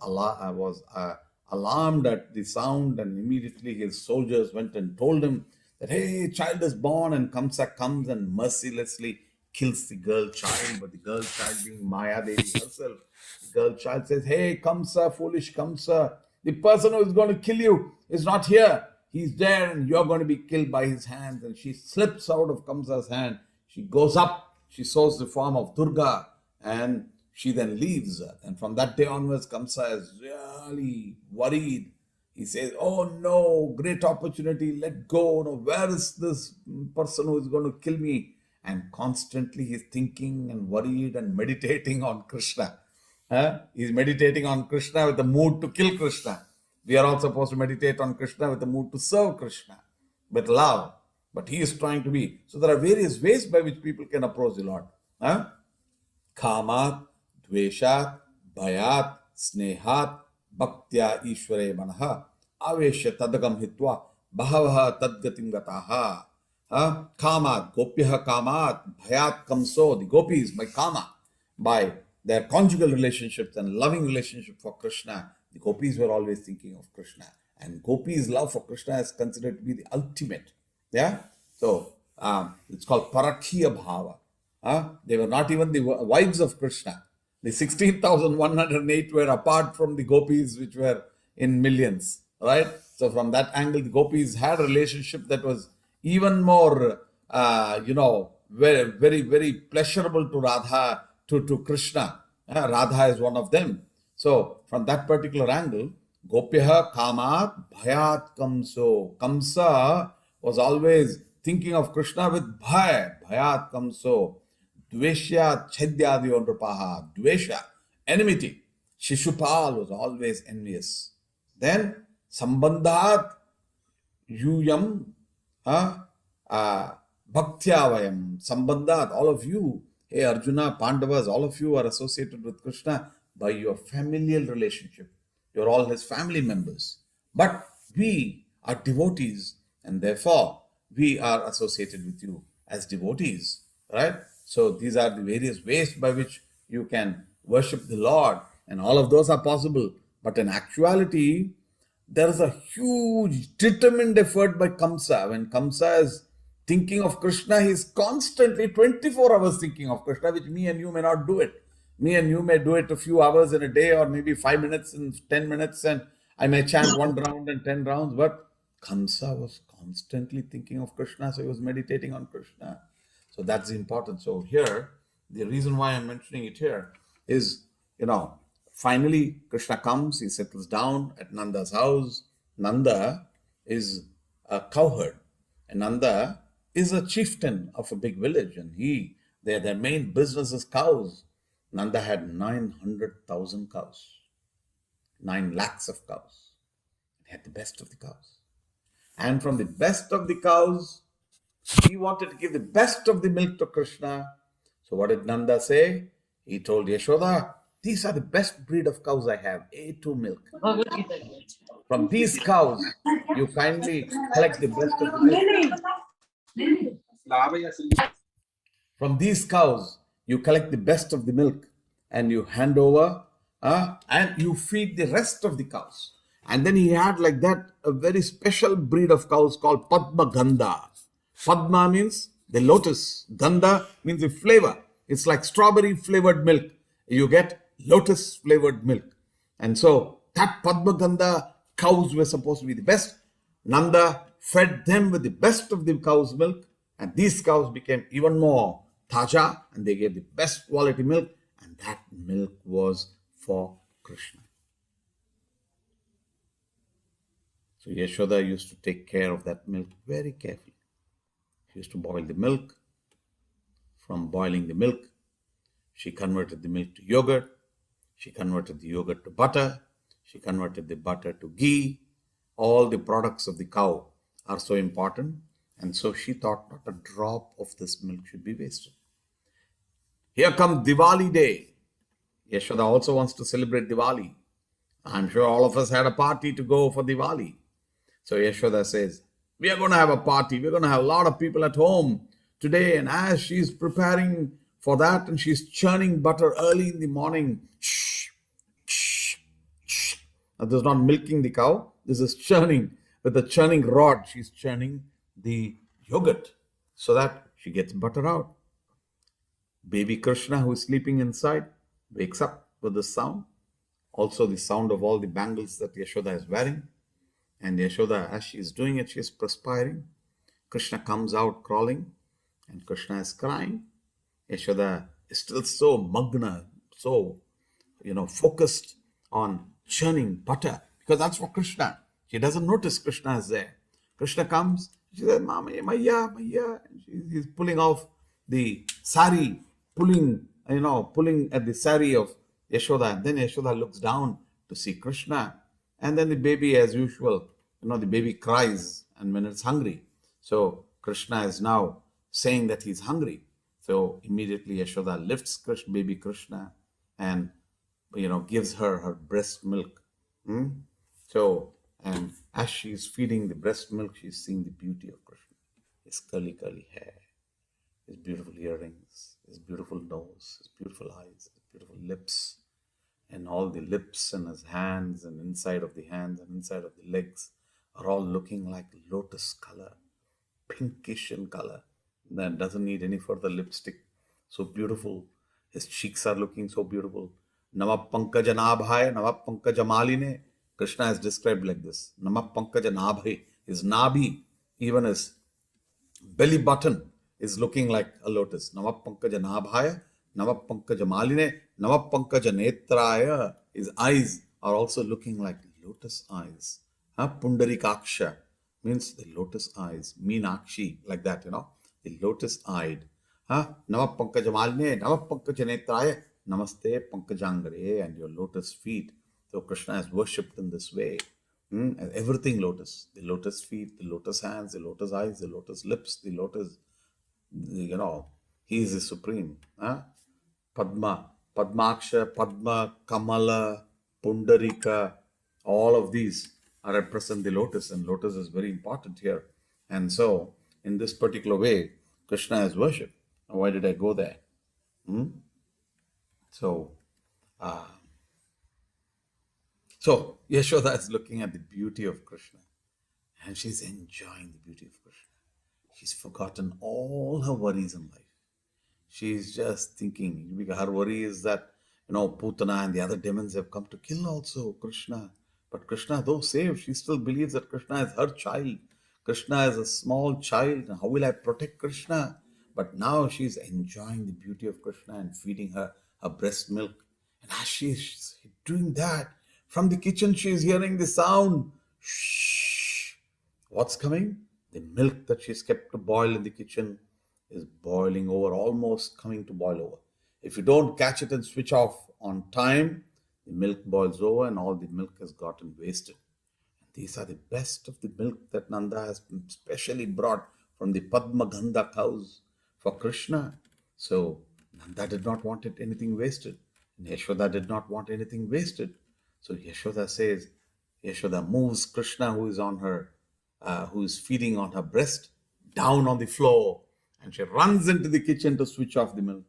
alarmed at the sound, and immediately his soldiers went and told him that, hey, child is born. And Kamsa comes and mercilessly kills the girl child. But the girl child, being Maya Devi herself, the girl child says, hey, Kamsa, foolish Kamsa, the person who is going to kill you is not here. He's there and you're going to be killed by his hands. And she slips out of Kamsa's hand. She goes up, she shows the form of Durga, and she then leaves. And from that day onwards, Kamsa is really worried. He says, oh no, great opportunity, let go. No, where is this person who is going to kill me? And constantly he's thinking and worried and meditating on Krishna. He's meditating on Krishna with the mood to kill Krishna. We are all supposed to meditate on Krishna with the mood to serve Krishna, with love. But he is trying to be. So there are various ways by which people can approach the Lord. Kamat, Dveshat, Bhayat, Snehat, Bhaktya Ishware Manaha, Avesha Tadagam Hitva, Bahavaha Tadgatim Gataha. Kamat, Gopyaha Kamat, Bhayat Kamso, the gopis by Kama, by their conjugal relationships and loving relationship for Krishna. The gopis were always thinking of Krishna. And gopis' love for Krishna is considered to be the ultimate. Yeah? So, it's called Parakhiya Bhava. They were not even the wives of Krishna. The 16,108 were apart from the gopis, which were in millions, right? So from that angle, the gopis had a relationship that was even more, very, very, very pleasurable to Radha, to Krishna. Radha is one of them. So from that particular angle, Gopyaha Kamat Bhayat Kamso. Kamsa was always thinking of Krishna with Bhaya, Bhayat Kamso. Dveshya Chadyadi Ondrapaha. Dvesha, enmity. Shishupal was always envious. Then Sambandhat Yuyam Bhaktyavayam. Sambandhat, all of you, hey Arjuna, Pandavas, all of you are associated with Krishna by your familial relationship. You're all his family members. But we are devotees, and therefore we are associated with you as devotees, right? So these are the various ways by which you can worship the Lord, and all of those are possible. But in actuality, there is a huge determined effort by Kamsa. When Kamsa is thinking of Krishna, he is constantly 24 hours thinking of Krishna, which me and you may not do it. Me and you may do it a few hours in a day, or maybe 5 minutes and 10 minutes, and I may chant 1 round and 10 rounds. But Kamsa was constantly thinking of Krishna, so he was meditating on Krishna. So that's important. So here, the reason why I'm mentioning it here is, finally Krishna comes, he settles down at Nanda's house. Nanda is a cowherd, and Nanda is a chieftain of a big village, and their main business is cows. Nanda had 900,000 cows, 9 lakhs of cows. He had the best of the cows. And from the best of the cows, he wanted to give the best of the milk to Krishna. So what did Nanda say? He told Yashoda, these are the best breed of cows I have, A2 milk. From these cows, you kindly collect the best of the milk. From these cows, you collect the best of the milk and you hand over and you feed the rest of the cows. And then he had like that a very special breed of cows called Padma Gandha. Padma means the lotus. Gandha means the flavor. It's like strawberry flavored milk. You get lotus flavored milk. And so that Padma Gandha cows were supposed to be the best. Nanda fed them with the best of the cow's milk, and these cows became even more taja, and they gave the best quality milk, and that milk was for Krishna. So Yashoda used to take care of that milk very carefully. She used to boil the milk. From boiling the milk, she converted the milk to yogurt. She converted the yogurt to butter. She converted the butter to ghee. All the products of the cow are so important. And so she thought not a drop of this milk should be wasted. Here comes Diwali day. Yashoda also wants to celebrate Diwali. I'm sure all of us had a party to go for Diwali. So Yashoda says, we are going to have a party. We're going to have a lot of people at home today. And as she's preparing for that and she's churning butter early in the morning, now, this is not milking the cow. This is churning. With the churning rod, she's churning the yogurt so that she gets butter out. Baby Krishna, who is sleeping inside, wakes up with the sound. Also the sound of all the bangles that Yashoda is wearing. And Yashoda, as she is doing it, she is perspiring. Krishna comes out crawling and Krishna is crying. Yashoda is still so magna, so, focused on churning butter, because that's for Krishna. She doesn't notice Krishna is there. Krishna comes, she says, Mama, Maya. He's pulling off the sari, pulling at the sari of Yashoda. And then Yashoda looks down to see Krishna. And then the baby, as usual, the baby cries and when it's hungry. So Krishna is now saying that he's hungry. So immediately Yashoda lifts baby Krishna and gives her breast milk. So, and as she's feeding the breast milk, she's seeing the beauty of Krishna. His curly hair, his beautiful earrings, his beautiful nose, his beautiful eyes, his beautiful lips, and all the lips and his hands and inside of the hands and inside of the legs are all looking like lotus color, pinkish in color. That doesn't need any further lipstick. So beautiful. His cheeks are looking so beautiful. Nama Pankaja Nabhaya, Nama Pankaja Maline. Krishna is described like this. Nama Pankaja Nabhaya. His nabi, even his belly button is looking like a lotus. Nama Pankaja Nabhaya, Nama Pankaja Maline, Nama Pankaja Netraya. His eyes are also looking like lotus eyes. Pundarikaksha means the lotus eyes. Meenakshi, like that, the lotus eyed. Nama Pankaja Maline, Nama Pankaja Netraya. Namaste Pankajangare, and your lotus feet. So Krishna is worshipped in this way. Everything lotus. The lotus feet, the lotus hands, the lotus eyes, the lotus lips, the lotus, he is the supreme. Padma, Padmaksha, Padma, Kamala, Pundarika, all of these represent the lotus, and lotus is very important here. And so, in this particular way, Krishna is worshipped. Now, why did I go there? So Yashoda is looking at the beauty of Krishna and she's enjoying the beauty of Krishna. She's forgotten all her worries in life. She's just thinking, because her worry is that, Putana and the other demons have come to kill also Krishna. But Krishna, though saved, she still believes that Krishna is her child. Krishna is a small child. How will I protect Krishna? But now she's enjoying the beauty of Krishna and feeding her breast milk. And as she's doing that, from the kitchen she is hearing the sound. Shh. What's coming? The milk that she's kept to boil in the kitchen is boiling over, almost coming to boil over. If you don't catch it and switch off on time, the milk boils over and all the milk has gotten wasted. And these are the best of the milk that Nanda has specially brought from the Padma Gandha cows for Krishna. So Nanda did not want anything wasted. And Yashoda did not want anything wasted. So Yashoda moves Krishna, who is feeding on her breast, down on the floor. And she runs into the kitchen to switch off the milk.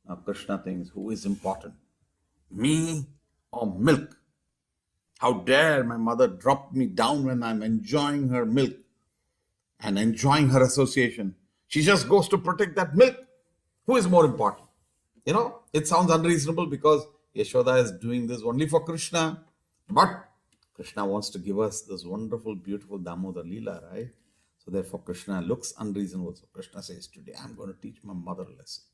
Now Krishna thinks, who is important? Me or milk? How dare my mother drop me down when I'm enjoying her milk and enjoying her association? She just goes to protect that milk. Who is more important? It sounds unreasonable because Yashoda is doing this only for Krishna. But Krishna wants to give us this wonderful, beautiful Damodar Leela, right? So therefore Krishna looks unreasonable. So Krishna says, today I'm going to teach my mother a lesson.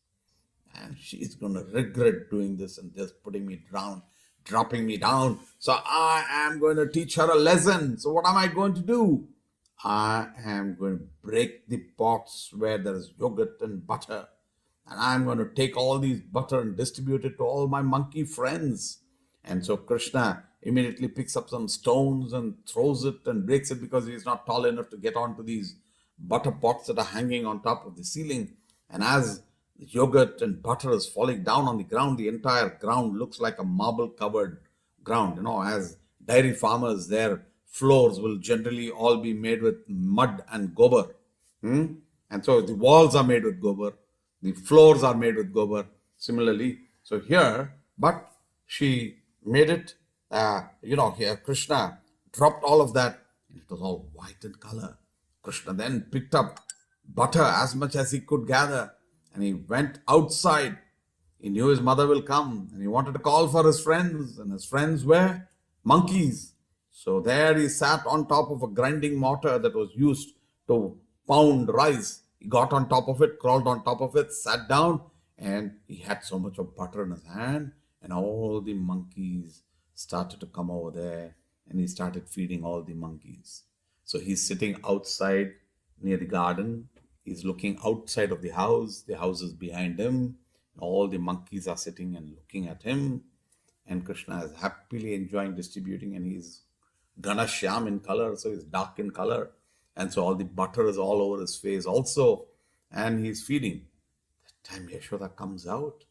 And she's going to regret doing this and just putting me down, dropping me down. So I am going to teach her a lesson. So what am I going to do? I am going to break the pots where there is yogurt and butter. And I'm going to take all these butter and distribute it to all my monkey friends. And so Krishna immediately picks up some stones and throws it and breaks it because he's not tall enough to get onto these butter pots that are hanging on top of the ceiling. And as the yogurt and butter is falling down on the ground, the entire ground looks like a marble-covered ground. As dairy farmers, their floors will generally all be made with mud and gobar. And so the walls are made with gobar. The floors are made with gobar. Similarly, so here, but she made it, here Krishna dropped all of that. It was all white in color. Krishna then picked up butter as much as he could gather and he went outside. He knew his mother will come and he wanted to call for his friends, and his friends were monkeys. So there he sat on top of a grinding mortar that was used to pound rice. He got on top of it, crawled on top of it, sat down, and he had so much of butter in his hand, and all the monkeys started to come over there, and he started feeding all the monkeys. So he's sitting outside near the garden. He's looking outside of the house. The house is behind him. All the monkeys are sitting and looking at him. And Krishna is happily enjoying distributing, and he's Ganashyam in color, so he's dark in color. And so all the butter is all over his face also. And he's feeding. That time Yashoda comes out.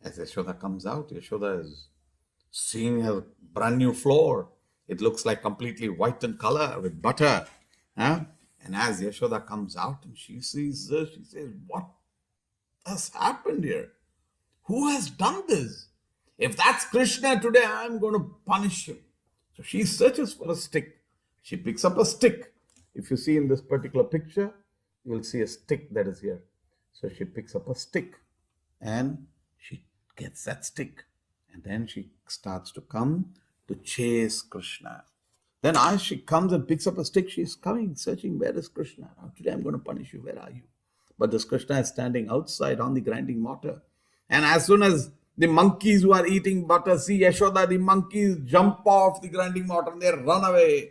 As Yashoda comes out, Yashoda is seeing her brand new floor. It looks like completely white in color with butter. And as Yashoda comes out and she sees this, she says, what has happened here? Who has done this? If that's Krishna today, I'm going to punish him. So she searches for a stick. She picks up a stick. If you see in this particular picture, you will see a stick that is here. So she picks up a stick and she gets that stick. And then she starts to come to chase Krishna. Then as she comes and picks up a stick, she's coming, searching, where is Krishna? Now, today I'm going to punish you. Where are you? But this Krishna is standing outside on the grinding mortar. And as soon as the monkeys who are eating butter see Yashoda, the monkeys jump off the grinding mortar and they run away,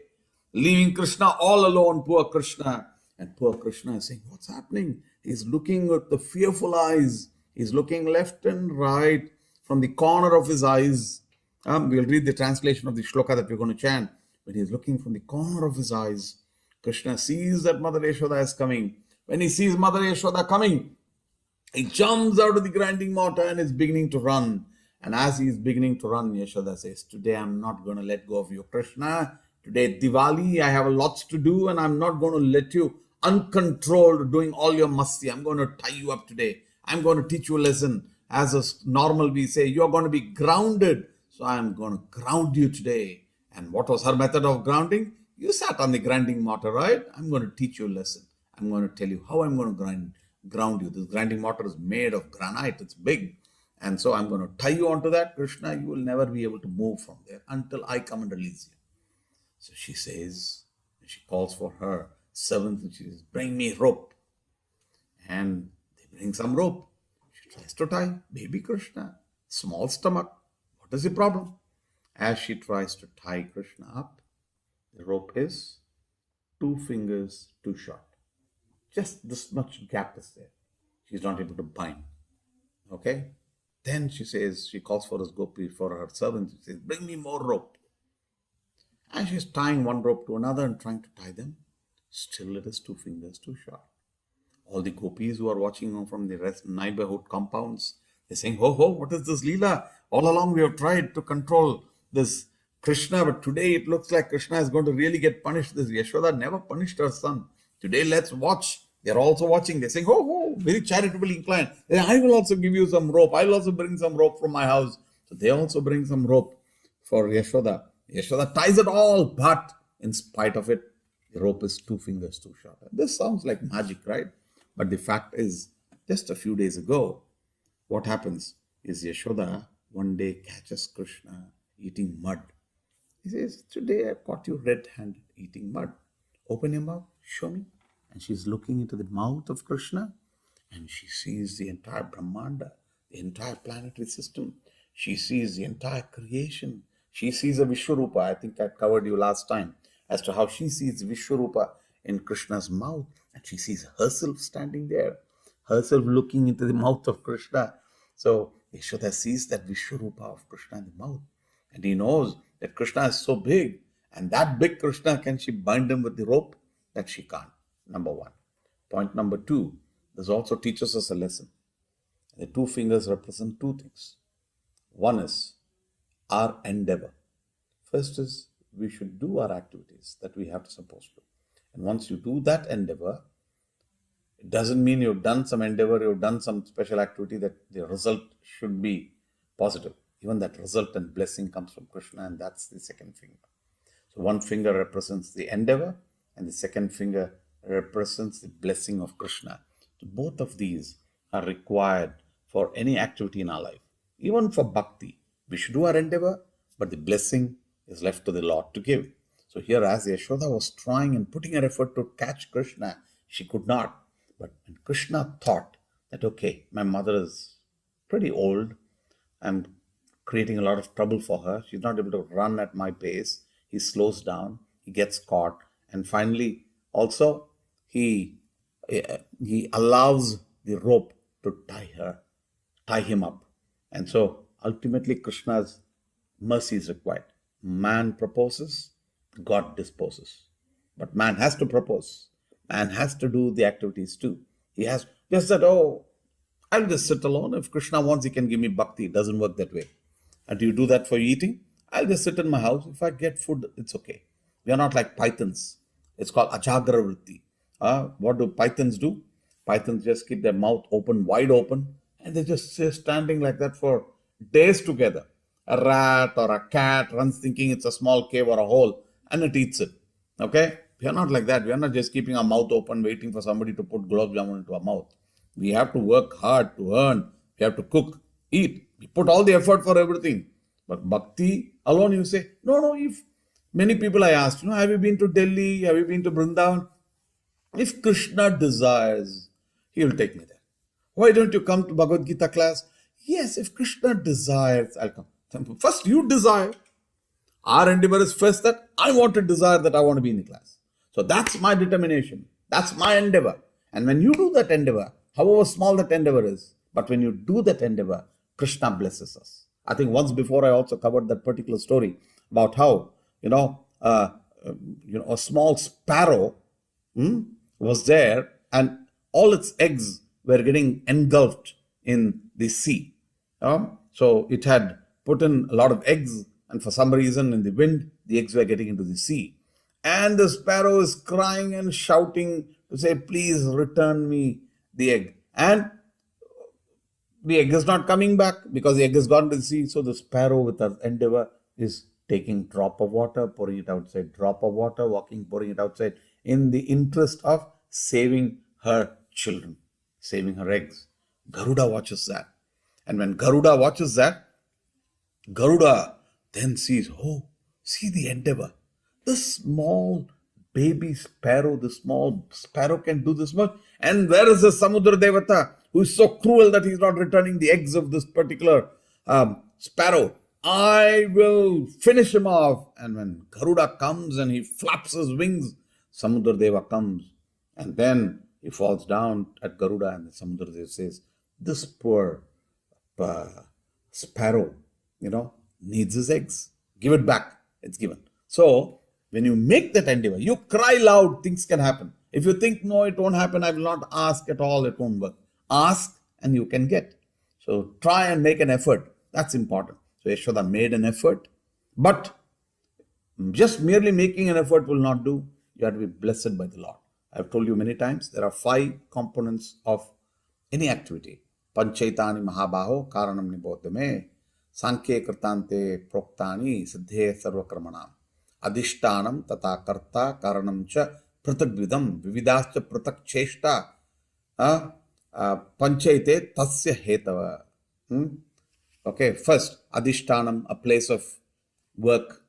leaving Krishna all alone, poor Krishna. And poor Krishna is saying, what's happening? He's looking with the fearful eyes. He's looking left and right from the corner of his eyes. We'll read the translation of the shloka that we're going to chant. When he's looking from the corner of his eyes, Krishna sees that Mother Yashoda is coming. When he sees Mother Yashoda coming, he jumps out of the grinding mortar and is beginning to run. And as he is beginning to run, Yashoda says, today I'm not going to let go of you, Krishna. Today, Diwali, I have lots to do and I'm not going to let you uncontrolled doing all your masti. I'm going to tie you up today. I'm going to teach you a lesson. As a normal we say, you're going to be grounded. So I'm going to ground you today. And what was her method of grounding? You sat on the grinding mortar, right? I'm going to teach you a lesson. I'm going to tell you how I'm going to ground you. This grinding mortar is made of granite. It's big. And so I'm going to tie you onto that. Krishna, you will never be able to move from there until I come and release you. So she says, she calls for her servants and she says, bring me rope. And they bring some rope. She tries to tie baby Krishna, small stomach. What is the problem? As she tries to tie Krishna up, the rope is 2 fingers too short. Just this much gap is there. She's not able to bind. Okay? Then she says, she calls for his gopi, for her servants. She says, bring me more rope. And she's tying one rope to another and trying to tie them. Still it is 2 fingers too short. All the gopis who are watching from the rest neighborhood compounds, they're saying, ho, what is this Leela? All along we have tried to control this Krishna, but today it looks like Krishna is going to really get punished. This Yashoda never punished her son. Today let's watch They're also watching. They're saying, oh, very charitably inclined. I will also give you some rope. I will also bring some rope from my house. So they also bring some rope for Yashoda. Yashoda ties it all, but in spite of it, the rope is 2 fingers too short. This sounds like magic, right? But the fact is, just a few days ago, what happens is Yashoda one day catches Krishna eating mud. He says, today I caught you red-handed eating mud. Open your mouth, show me. And she's looking into the mouth of Krishna and she sees the entire Brahmanda, the entire planetary system. She sees the entire creation. She sees a Vishwarupa. I think I covered you last time as to how she sees Vishwarupa in Krishna's mouth. And she sees herself standing there, herself looking into the mouth of Krishna. So Yashoda sees that Vishwarupa of Krishna in the mouth. And he knows that Krishna is so big. And that big Krishna, can she bind him with the rope? That she can't. Number one. Point number 2, this also teaches us a lesson. The 2 fingers represent 2 things. One is our endeavor. First is we should do our activities that we have to supposed to. And once you do that endeavor, it doesn't mean you've done some endeavor, you've done some special activity that the result should be positive. Even that result and blessing comes from Krishna, and that's the second finger. So one finger represents the endeavor, and the second finger represents the blessing of Krishna. So both of these are required for any activity in our life. Even for bhakti, we should do our endeavor, but the blessing is left to the Lord to give. So here, as Yashoda was trying and putting her effort to catch Krishna, she could not. But when Krishna thought that, okay, my mother is pretty old, I'm creating a lot of trouble for her, she's not able to run at my pace, he slows down, he gets caught, and finally also he allows the rope to tie him up. And so ultimately Krishna's mercy is required. Man proposes, God disposes. But man has to propose. Man has to do the activities too. He has just said, oh, I'll just sit alone. If Krishna wants, he can give me bhakti. It doesn't work that way. And do you do that for eating? I'll just sit in my house. If I get food, it's okay. We are not like pythons. It's called ajagra vritti. What do pythons do? Pythons just keep their mouth open, wide open, and they just stay standing like that for days together. A rat or a cat runs thinking it's a small cave or a hole, and it eats it. Okay? We are not like that. We are not just keeping our mouth open, waiting for somebody to put gulab jamun into our mouth. We have to work hard to earn. We have to cook, eat. We put all the effort for everything. But bhakti alone, you say, no, if many people I asked, have you been to Delhi? Have you been to Vrindavan? If Krishna desires, he will take me there. Why don't you come to Bhagavad Gita class? Yes, if Krishna desires, I'll come. First, you desire. Our endeavor is first that I want to desire that I want to be in the class. So that's my determination. That's my endeavor. And when you do that endeavor, however small that endeavor is, but when you do that endeavor, Krishna blesses us. I think once before I also covered that particular story about how, a small sparrow was there and all its eggs were getting engulfed in the sea. So it had put in a lot of eggs, and for some reason in the wind, the eggs were getting into the sea. And the sparrow is crying and shouting to say, please return me the egg. And the egg is not coming back because the egg has gone to the sea. So the sparrow with her endeavor is taking drop of water, pouring it outside, drop of water, walking, pouring it outside, in the interest of saving her children, saving her eggs. Garuda watches that. And when Garuda watches that, Garuda then sees, see the endeavor. This small baby sparrow, the small sparrow can do this much. And where is the Samudra Devata who is so cruel that he is not returning the eggs of this particular sparrow? I will finish him off. And when Garuda comes and he flaps his wings, Samudra Deva comes. And then he falls down at Garuda, and the Samudra Deva says, this poor sparrow, needs his eggs. Give it back. It's given. So, when you make that endeavor, you cry loud, things can happen. If you think, no, it won't happen, I will not ask at all, it won't work. Ask and you can get. So, try and make an effort. That's important. So, Yashoda made an effort, but just merely making an effort will not do. You have to be blessed by the Lord. I've told you many times, there are 5 components of any activity. Panchaitani Mahabaho Karanam Nibodhame Sankhye Kartante Proktani Siddhe Sarvakramanam Adishtanam Tata Karta Karanam Cha Pratagvidam Vividascha Pratak Cheshta Panchaite Tasya Hetava. Okay, first, Adishtanam, a place of work.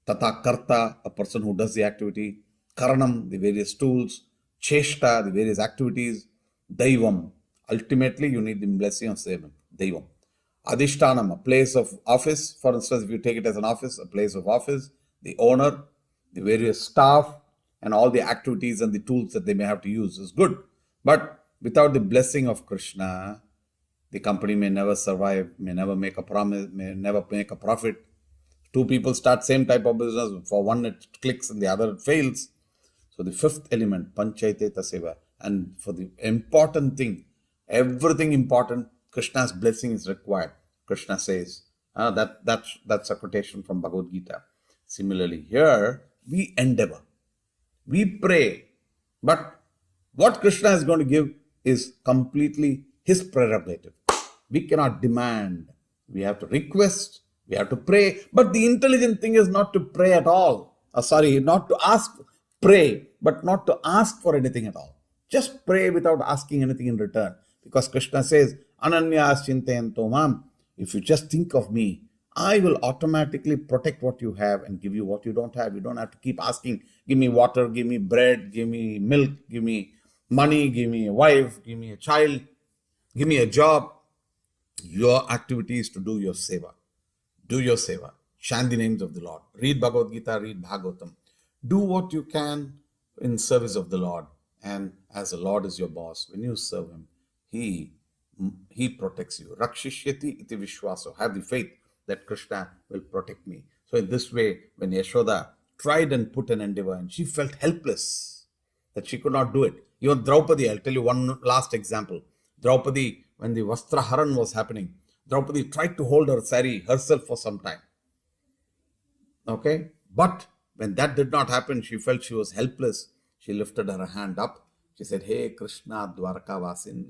Tata Karta, a person who does the activity. Karanam, the various tools. Cheshta, the various activities. Daivam, ultimately you need the blessing of Sevam. Daivam. Adishtanam, a place of office. For instance, if you take it as an office, a place of office, the owner, the various staff, and all the activities and the tools that they may have to use is good. But without the blessing of Krishna, the company may never survive, may never make a promise, may never make a profit. 2 people start same type of business. For one it clicks and the other it fails. So the 5th element, Panchayate Taseva. And for the important thing, everything important, Krishna's blessing is required. Krishna says, that's a quotation from Bhagavad Gita. Similarly, here we endeavor, we pray, but what Krishna is going to give is completely his prerogative. We cannot demand. We have to request, we have to pray. But the intelligent thing is not to pray at all. Not to ask, pray, but not to ask for anything at all. Just pray without asking anything in return. Because Krishna says, Ananya Chintayanto Mam, if you just think of me, I will automatically protect what you have and give you what you don't have. You don't have to keep asking, give me water, give me bread, give me milk, give me money, give me a wife, give me a child, give me a job. Your activity is to do your seva. Do your seva. Chant the names of the Lord. Read Bhagavad Gita, read Bhagavatam. Do what you can in service of the Lord. And as the Lord is your boss, when you serve him, he protects you. Rakshishyati iti vishwaso. Have the faith that Krishna will protect me. So in this way, when Yashoda tried and put an endeavor and she felt helpless that she could not do it. Even Draupadi, I'll tell you one last example. Draupadi, when the Vastraharan was happening, Draupadi tried to hold her sari herself for some time. Okay? But when that did not happen, she felt she was helpless. She lifted her hand up. She said, Hey Krishna Dwarka Vasin.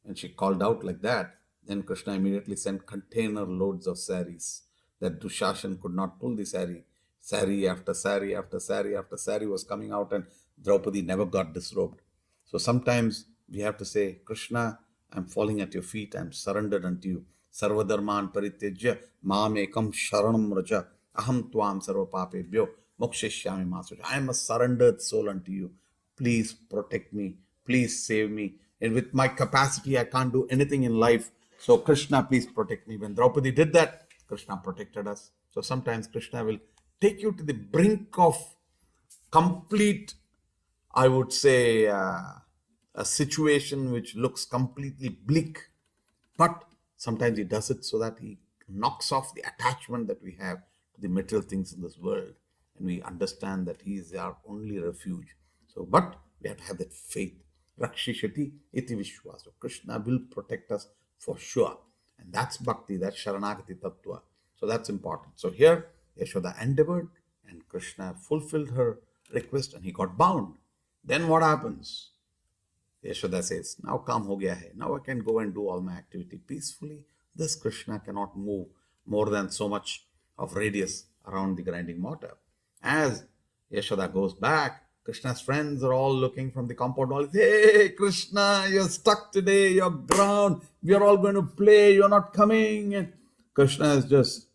And she called out like that. Then Krishna immediately sent container loads of saris that Dushashan could not pull the sari. Sari after sari after sari after sari was coming out and Draupadi never got disrobed. So sometimes we have to say, Krishna, I'm falling at your feet. I'm surrendered unto you. Sarvadharman paritejya maam ekam sharanam raja aham tvam sarva papebhyo mokshishyami masuja. I am a surrendered soul unto you. Please protect me. Please save me. And with my capacity, I can't do anything in life. So Krishna, please protect me. When Draupadi did that, Krishna protected us. So sometimes Krishna will take you to the brink of complete, I would say, a situation which looks completely bleak. But sometimes he does it so that he knocks off the attachment that we have to the material things in this world. And we understand that he is our only refuge. So, but we have to have that faith. Rakshishati iti vishwas. So Krishna will protect us for sure. And that's bhakti, that's Sharanagati Tattva. So that's important. So here, Yashoda endeavored and Krishna fulfilled her request and he got bound. Then what happens? Yashoda says, now kam ho gaya hai. Now I can go and do all my activity peacefully. This Krishna cannot move more than so much of radius around the grinding mortar. As Yashoda goes back, Krishna's friends are all looking from the compound wall. Hey, Krishna, you're stuck today. You're drowned. We are all going to play. You're not coming. And Krishna is just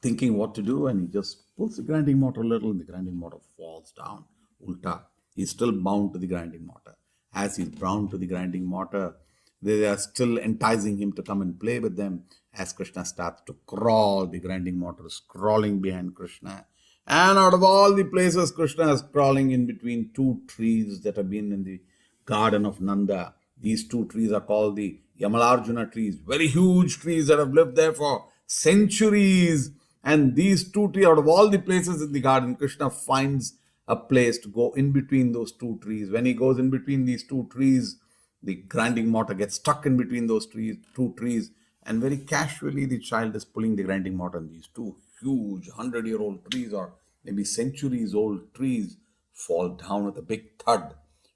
thinking what to do. And he just pulls the grinding mortar a little. And the grinding mortar falls down. Ulta. He's still bound to the grinding mortar. As he's bound to the grinding mortar, they are still enticing him to come and play with them. As Krishna starts to crawl, the grinding mortar is crawling behind Krishna. And out of all the places, Krishna is crawling in between 2 trees that have been in the garden of Nanda. These 2 trees are called the Yamalarjuna trees, very huge trees that have lived there for centuries. And these 2 trees, out of all the places in the garden, Krishna finds a place to go in between those 2 trees. When he goes in between these 2 trees, the grinding mortar gets stuck in between those 2 trees. And very casually, the child is pulling the grinding mortar. And these 2 huge 100-year-old trees or maybe centuries-old trees fall down with a big thud.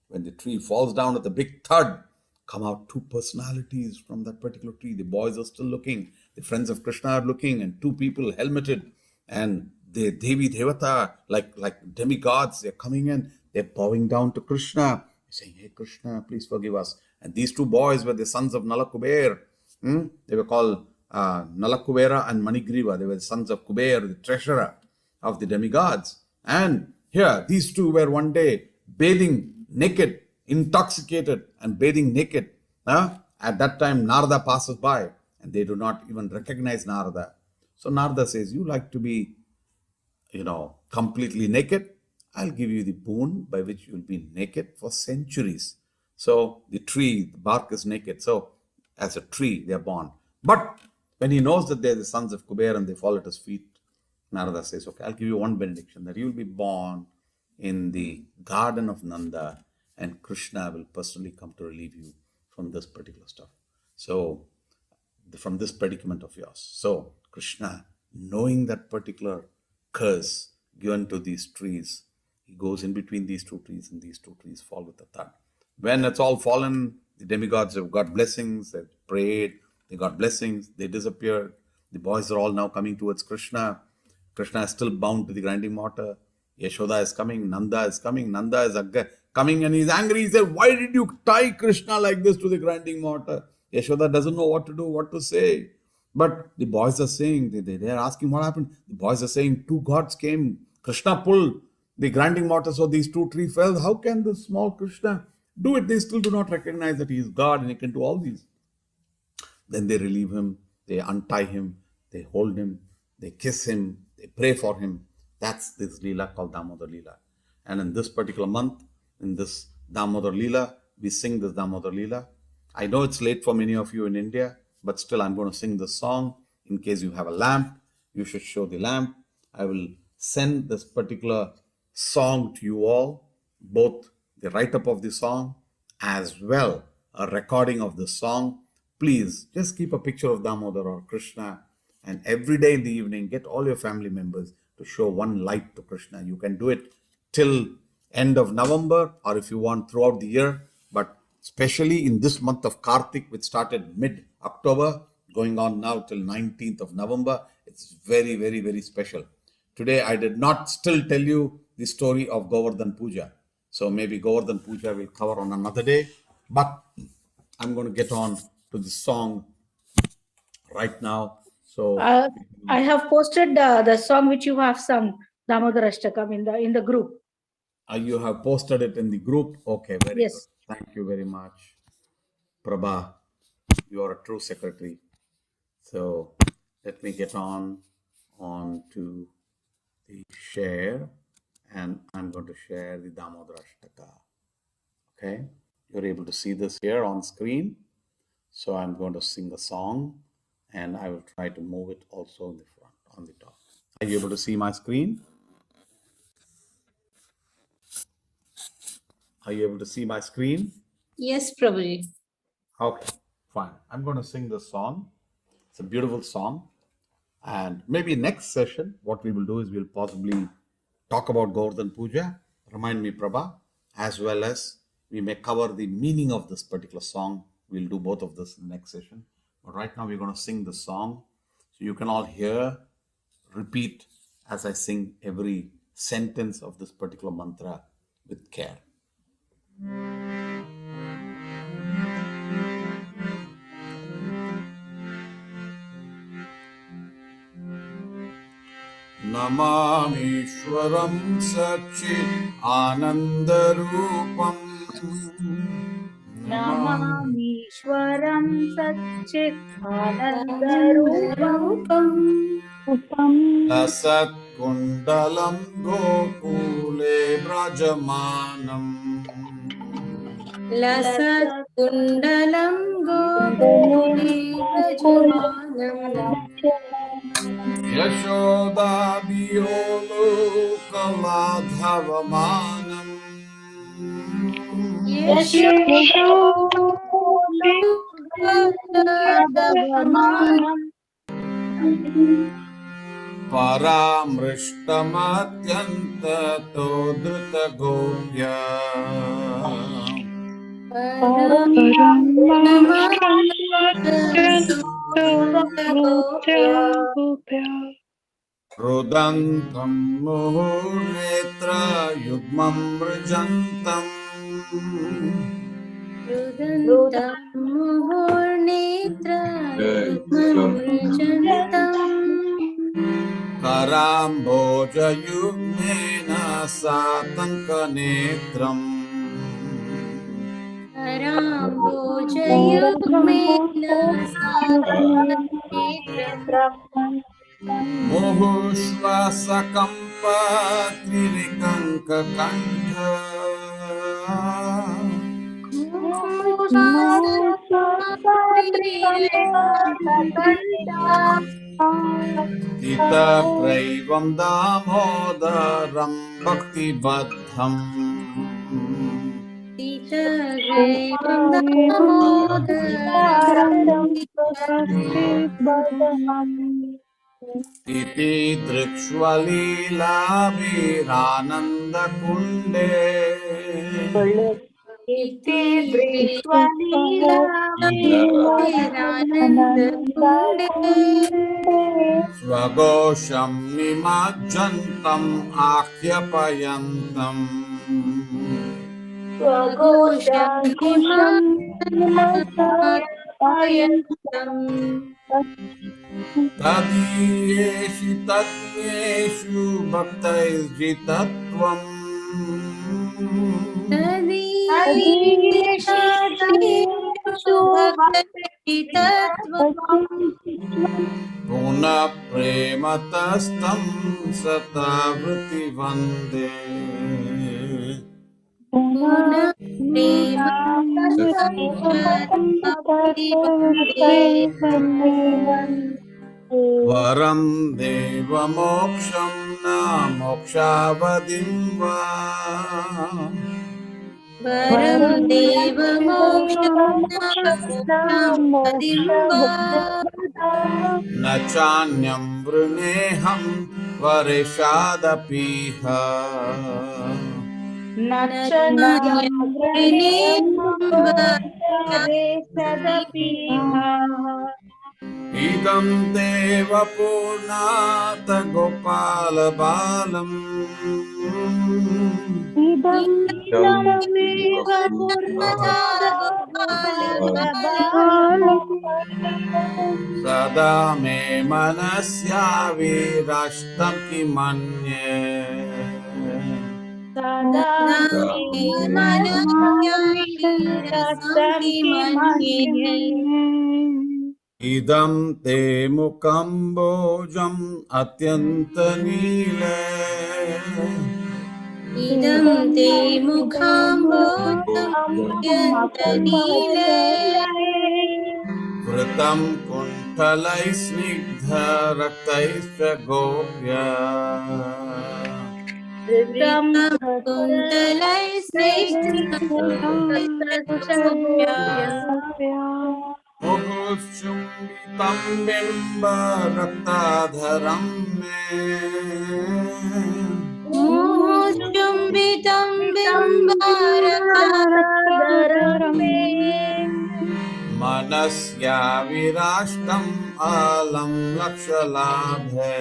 When the tree falls down with a big thud, come out two personalities from that particular tree. The boys are still looking, the friends of Krishna are looking, and two people helmeted, and the Devi Devata, like demigods, they're coming in, they're bowing down to Krishna, saying, "Hey Krishna, please forgive us." And these two boys were the sons of Nala Kuber. They were called Nala Kubera and Manigriva. They were the sons of Kuber, the treasurer of the demigods. And here, these two were one day bathing naked, intoxicated, and bathing naked. At that time, Narada passes by, and they do not even recognize Narada. So Narada says, "You like to be, completely naked? I'll give you the boon by which you'll be naked for centuries." So the tree, the bark is naked. So as a tree, they're born. But when he knows that they're the sons of Kuber and they fall at his feet, Narada says, "Okay, I'll give you one benediction, that you'll be born in the garden of Nanda, and Krishna will personally come to relieve you from this particular stuff. So, from this predicament of yours." So, Krishna, knowing that particular curse given to these trees, he goes in between these two trees, and these two trees fall with a thud. When it's all fallen, the demigods have got blessings, they've prayed, they got blessings, they disappeared. The boys are all now coming towards Krishna. Krishna is still bound to the grinding mortar. Yashoda is coming, Nanda is coming, Nanda is coming, and he's angry. He said, "Why did you tie Krishna like this to the grinding mortar?" Yashoda doesn't know what to do, what to say. But the boys are saying, they're asking what happened. The boys are saying, two gods came. Krishna pulled the grinding mortar, so these two trees fell. How can this small Krishna do it? They still do not recognize that he is God and he can do all these. Then they relieve him, they untie him, they hold him, they kiss him, they pray for him. That's this Leela called Damodar Leela. And in this particular month, in this Damodar Leela, we sing this Damodar Leela. I know it's late for many of you in India, but still I'm going to sing this song. In case you have a lamp, you should show the lamp. I will send this particular song to you all, both the write-up of the song as well a recording of the song. Please just keep a picture of Damodar or Krishna, and every day in the evening get all your family members to show one light to Krishna. You can do it till end of November, or if you want throughout the year, but especially in this month of Kartik, which started mid-October, going on now till 19th of November, it's very, very, very special. Today, I did not still tell you the story of Govardhan Puja. So maybe Govardhan Puja will cover on another day, but I'm going to get on to the song right now. So I have posted the song which you have sung, Damodar Ashtakam, in the group. You have posted it in the group. Okay, very Yes. good. Thank you very much, Prabha. You are a true secretary. So let me get on to the share, and I'm going to share the Damodar Ashtaka. Okay, you're able to see this here on screen. So I'm going to sing a song, and I will try to move it also in the front, on the top. Are you able to see my screen? Are you able to see my screen? Yes, Prabhuji. Okay, fine. I'm going to sing this song. It's a beautiful song. And maybe next session, what we will do is we'll possibly talk about Govardhan Puja, remind me, Prabha, as well as we may cover the meaning of this particular song. We'll do both of this in the next session. But right now, we're going to sing the song. So you can all hear, repeat as I sing every sentence of this particular mantra with care. Namamishwaram Satchit Anandarupam. Namamishwaram Satchit Anandarupam Asat Kundalam Gokule Brajamanam. Lasat kundalam gopuri prajamanam. Yashoda Biyolu Kaladhavamanam. परामृष्टमत्यन्ततो धृतगोप्या रुदन्तं मुहुर्नेत्रयुग्मं मृजन्तम् रुदन्तं मुहुर्नेत्रयुग्ममृजन्तम् कराम्भोजयुग्मेन सातङ्कनेत्रम् कराम्भोजयुग्मेन सातङ्कनेत्रम् मुहुश्वासकम्पत्रिकङ्ककण्ठ इतग्रैवं दामोदरं भक्तिबद्धम् इतग्रैवं दामोदरं इति दृक्ष्वलीलाभिरानन्दकुण्डे इति दृक्ष्वलीलाभिरानन्दकुण्डे स्वघोषं निमज्जन्तम् आख्यपयन्तम् स्वघोषं निमज्जन्तम् तदीयेषु तज्ञेषु भक्तैर्जितत्वम् पुनः प्रेमतस्तं सतावृति वन्दे वरं देवमोक्षं न मोक्षावधिं वा वरं देवमोक्षं न चान्यं वृणेऽहं वरेशादपीह इदं देव पूर्णात गोपालबालम् सदा मे मनस्याविरष्टं किमन्ये इदं ते मुखं भोजम् अत्यन्तनीले इदं ते मुखाम्बोजमत्यन्तनीले वृतं कुण्ठलैः स्निग्धरक्तैश्च गोप्या मुहुश्चुम्बितं बिम्बरक्ताधरं मे मुहुश्चुम्बितं बिम्बारकाधरं मे मनस्याविराष्टम् अलं लक्षलाभे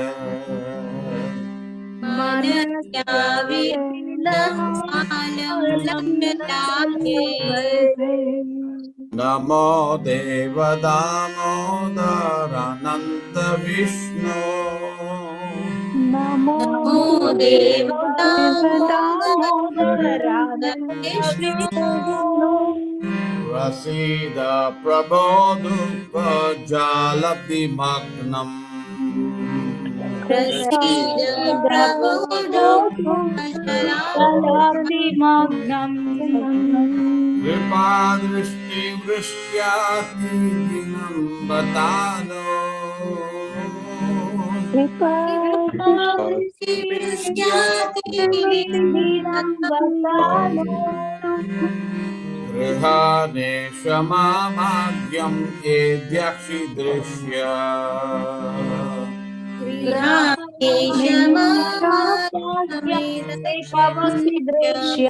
नमो देवदामोदरानन्त विष्णु नमो देवदामोदरानन्दविष्णु प्रसीद प्रभो दुःखजालब्धिमग्नम् प्रसीद प्रभो दुःखजालब्धिमग्नम् कृपादृष्टिवृष्ट्यातिदिनं बतानो गृहानेशमामाद्यं येद्यक्षि दृश्य भवति दृश्य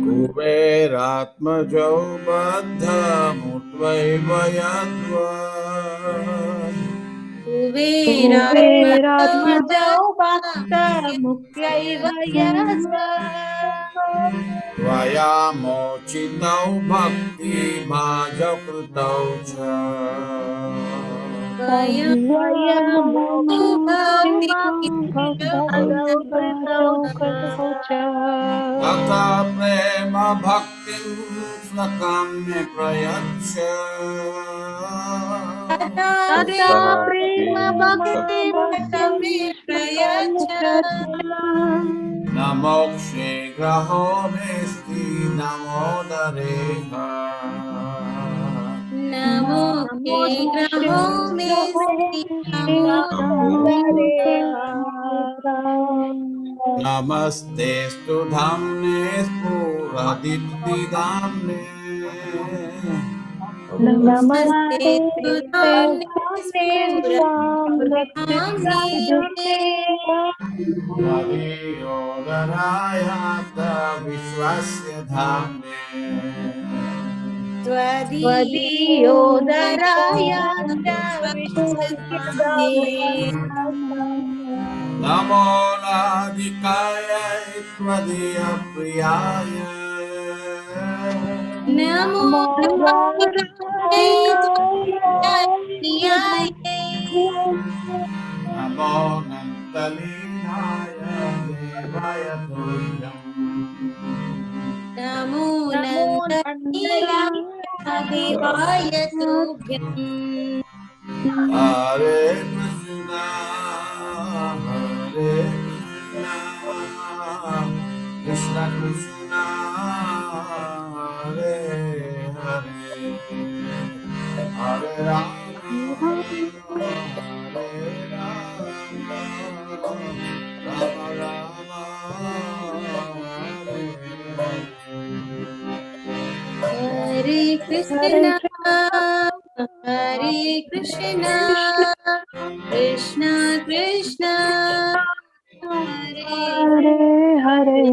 कुबेरात्मजौ बद्धमुत्वैव यद्वत् कुबेरात्मजौ भक्तमुख्यैव यस्व त्वया मोचितौ भक्तिभाजौ कृतौ च तथा प्रेम भक्तिं स्वकाम्य प्रयच्छ तथा प्रेम भक्तिं न मोक्षे ग्रहो मेस्ति नमोदरे नमस्तेऽस्तु धाम्ने स्फुरदीप्तिदाम्ने नमस्ते त्वदीयोदरायात विश्वस्य धाम्ने त्वदीयोदराय नमो नाधिकाय त्वदीयप्रियाय नमो नन्तलीनाय देवाय तुभ्यम् हरे कृष्णा कृष्ण कृष्णा हरे हरे हरे राम हरे Ram Ram Ram Hare Krishna, Hare Krishna, Krishna Krishna, Hare Hare Hare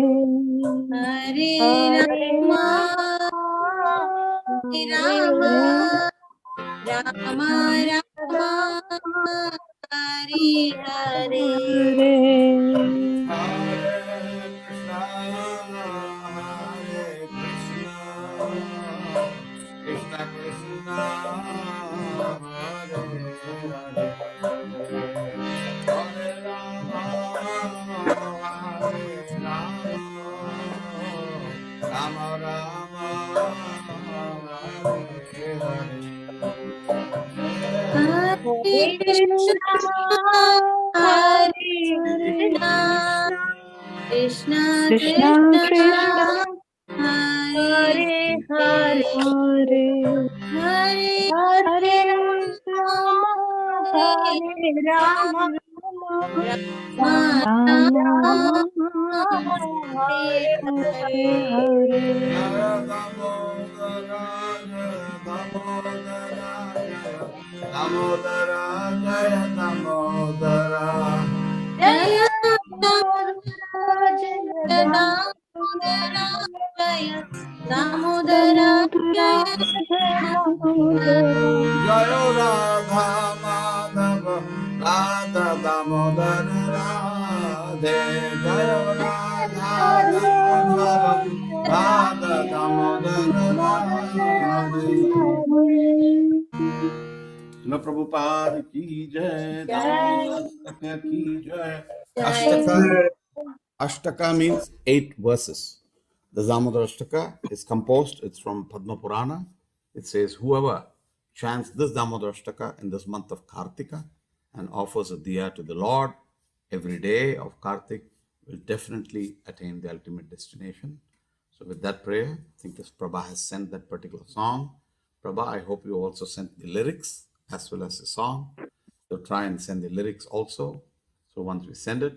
Hare हरे Rama, Hare Rama, Rama Rama, Hare Hare. हरे Krishna Krishna Hare Hare Hare Rama Hare Rama Rama Rama Hare Hare Hare Krishna, Hare Krishna, Krishna Krishna Krishna, Krishna Hare Hare Hare Hare हरे Rama, हरे Ram Rama Ram Rama, हरे Hare हरे Damodara Jaya Damodara Jaya जय Damodara, Jaya Damodara, Jaya Jaya Radha Madhava Radha Damodara Radhe Jaya Radha Damodara Radha Damodara Radhe Srila Prabhupada ki jai, Damodara Ashtaka ki jai. Ashtaka, Ashtaka means 8 verses. The Damodara Ashtaka is composed, it's from Padma Purana. It says, whoever chants this Damodara Ashtaka in this month of Kartika and offers a diya to the Lord every day of Kartik will definitely attain the ultimate destination. So with that prayer, I think as Prabha has sent that particular song. Prabha, I hope you also sent the lyrics as well as the song. So try and send the lyrics also. So once we send it,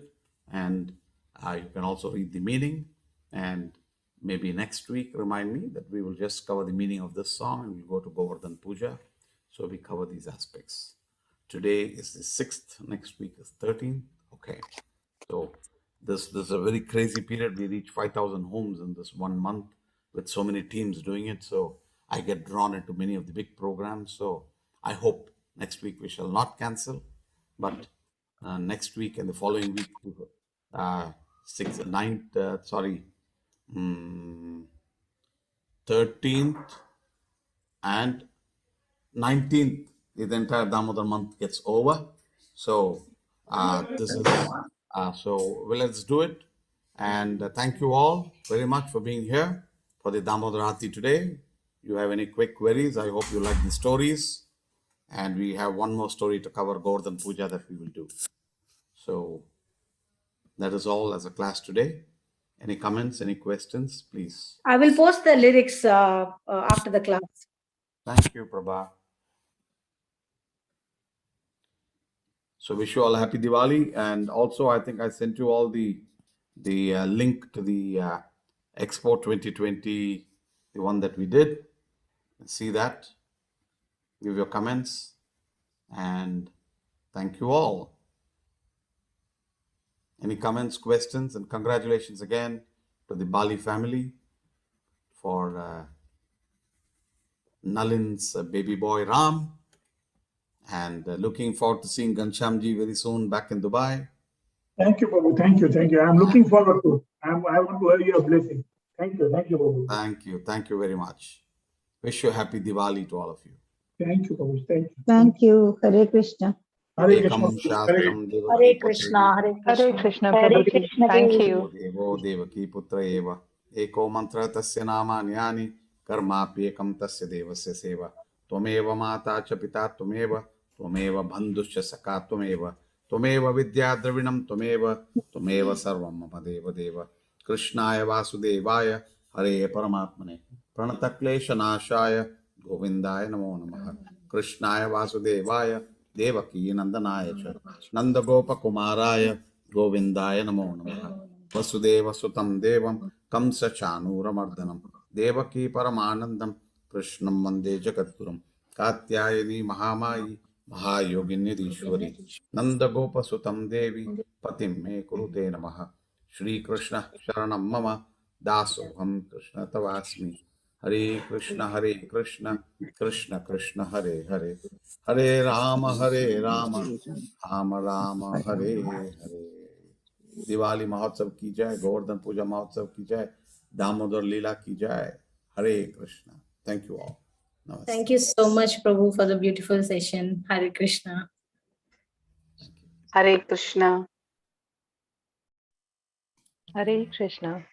and you can also read the meaning, and maybe next week remind me that we will just cover the meaning of this song and we'll go to Govardhan Puja. So we cover these aspects. Today is the 6th, next week is 13th. Okay. So this is a very crazy period. We reach 5,000 homes in this 1 month with so many teams doing it. So I get drawn into many of the big programs. So I hope next week we shall not cancel, but next week and the following week, 13th and 19th, the entire Damodar month gets over. So this is so well, let's do it. And thank you all very much for being here for the Damodar Aarti today. You have any quick queries? I hope you like the stories. And we have one more story to cover, Govardhan Puja, that we will do. So that is all as a class today. Any comments, any questions, please? I will post the lyrics after the class. Thank you, Prabha. So wish you all a happy Diwali. And also, I think I sent you all the link to the Expo 2020, the one that we did. See that. Give your comments. And thank you all. Any comments, questions, and congratulations again to the Bali family for Nalin's baby boy Ram. And looking forward to seeing Ghanshyamji very soon back in Dubai. Thank you, Babu. Thank you. Thank you. I'm looking forward to it. I want to hear your blessing. Thank you. Thank you, Babu. Thank you. Thank you very much. Wish you a happy Diwali to all of you. Thank you, Babu. Thank you. Thank you. Hare Krishna. Hare Krishna. Ekam Shastram Hare Krishna, Hare Hare Krishna. Krishna. Hare Prabhuji. Krishna. Thank Devi. you. Devo Devaki Putra Eva Eko Mantra Tasya Namanyani Karmapi Ekam Tasya Devasya Seva Tvameva Mata Cha Pita Tvameva Tvameva Bandhuscha Saka Tvameva Tvameva Vidya Dravinam Tvameva Sarvam Mama Deva Deva Krishnaya Vasudevaya Hare Paramatmane Pranata Klesha Nashaya Govindaya Namo Namaha Krishnaya Vasudevaya Devaki Nandanaya Cha Nanda Gopa Kumaraya Govindaya Namo Namaha Vasudeva Sutam Devam Kamsa Chanura Mardanam Devaki Paramanandam Krishnam Vande Jagadgurum Katyayani Mahamayi Mahayogini Dishwari Nanda Gopa Sutam Devi Patim Me Kurute Namaha Shri Krishna Sharanam Mama Dasoham Krishna Tavasmi Hare Krishna Krishna Krishna Hare Hare Hare Rama Rama Rama Hare Hare Diwali महोत्सव की जय गोवर्धन पूजा महोत्सव की जय दामोदर लीला की जय हरे Krishna thank you all नमस्ते Thank you so much, Prabhu, for the beautiful session. Hare Krishna. Hare Krishna. Hare Krishna.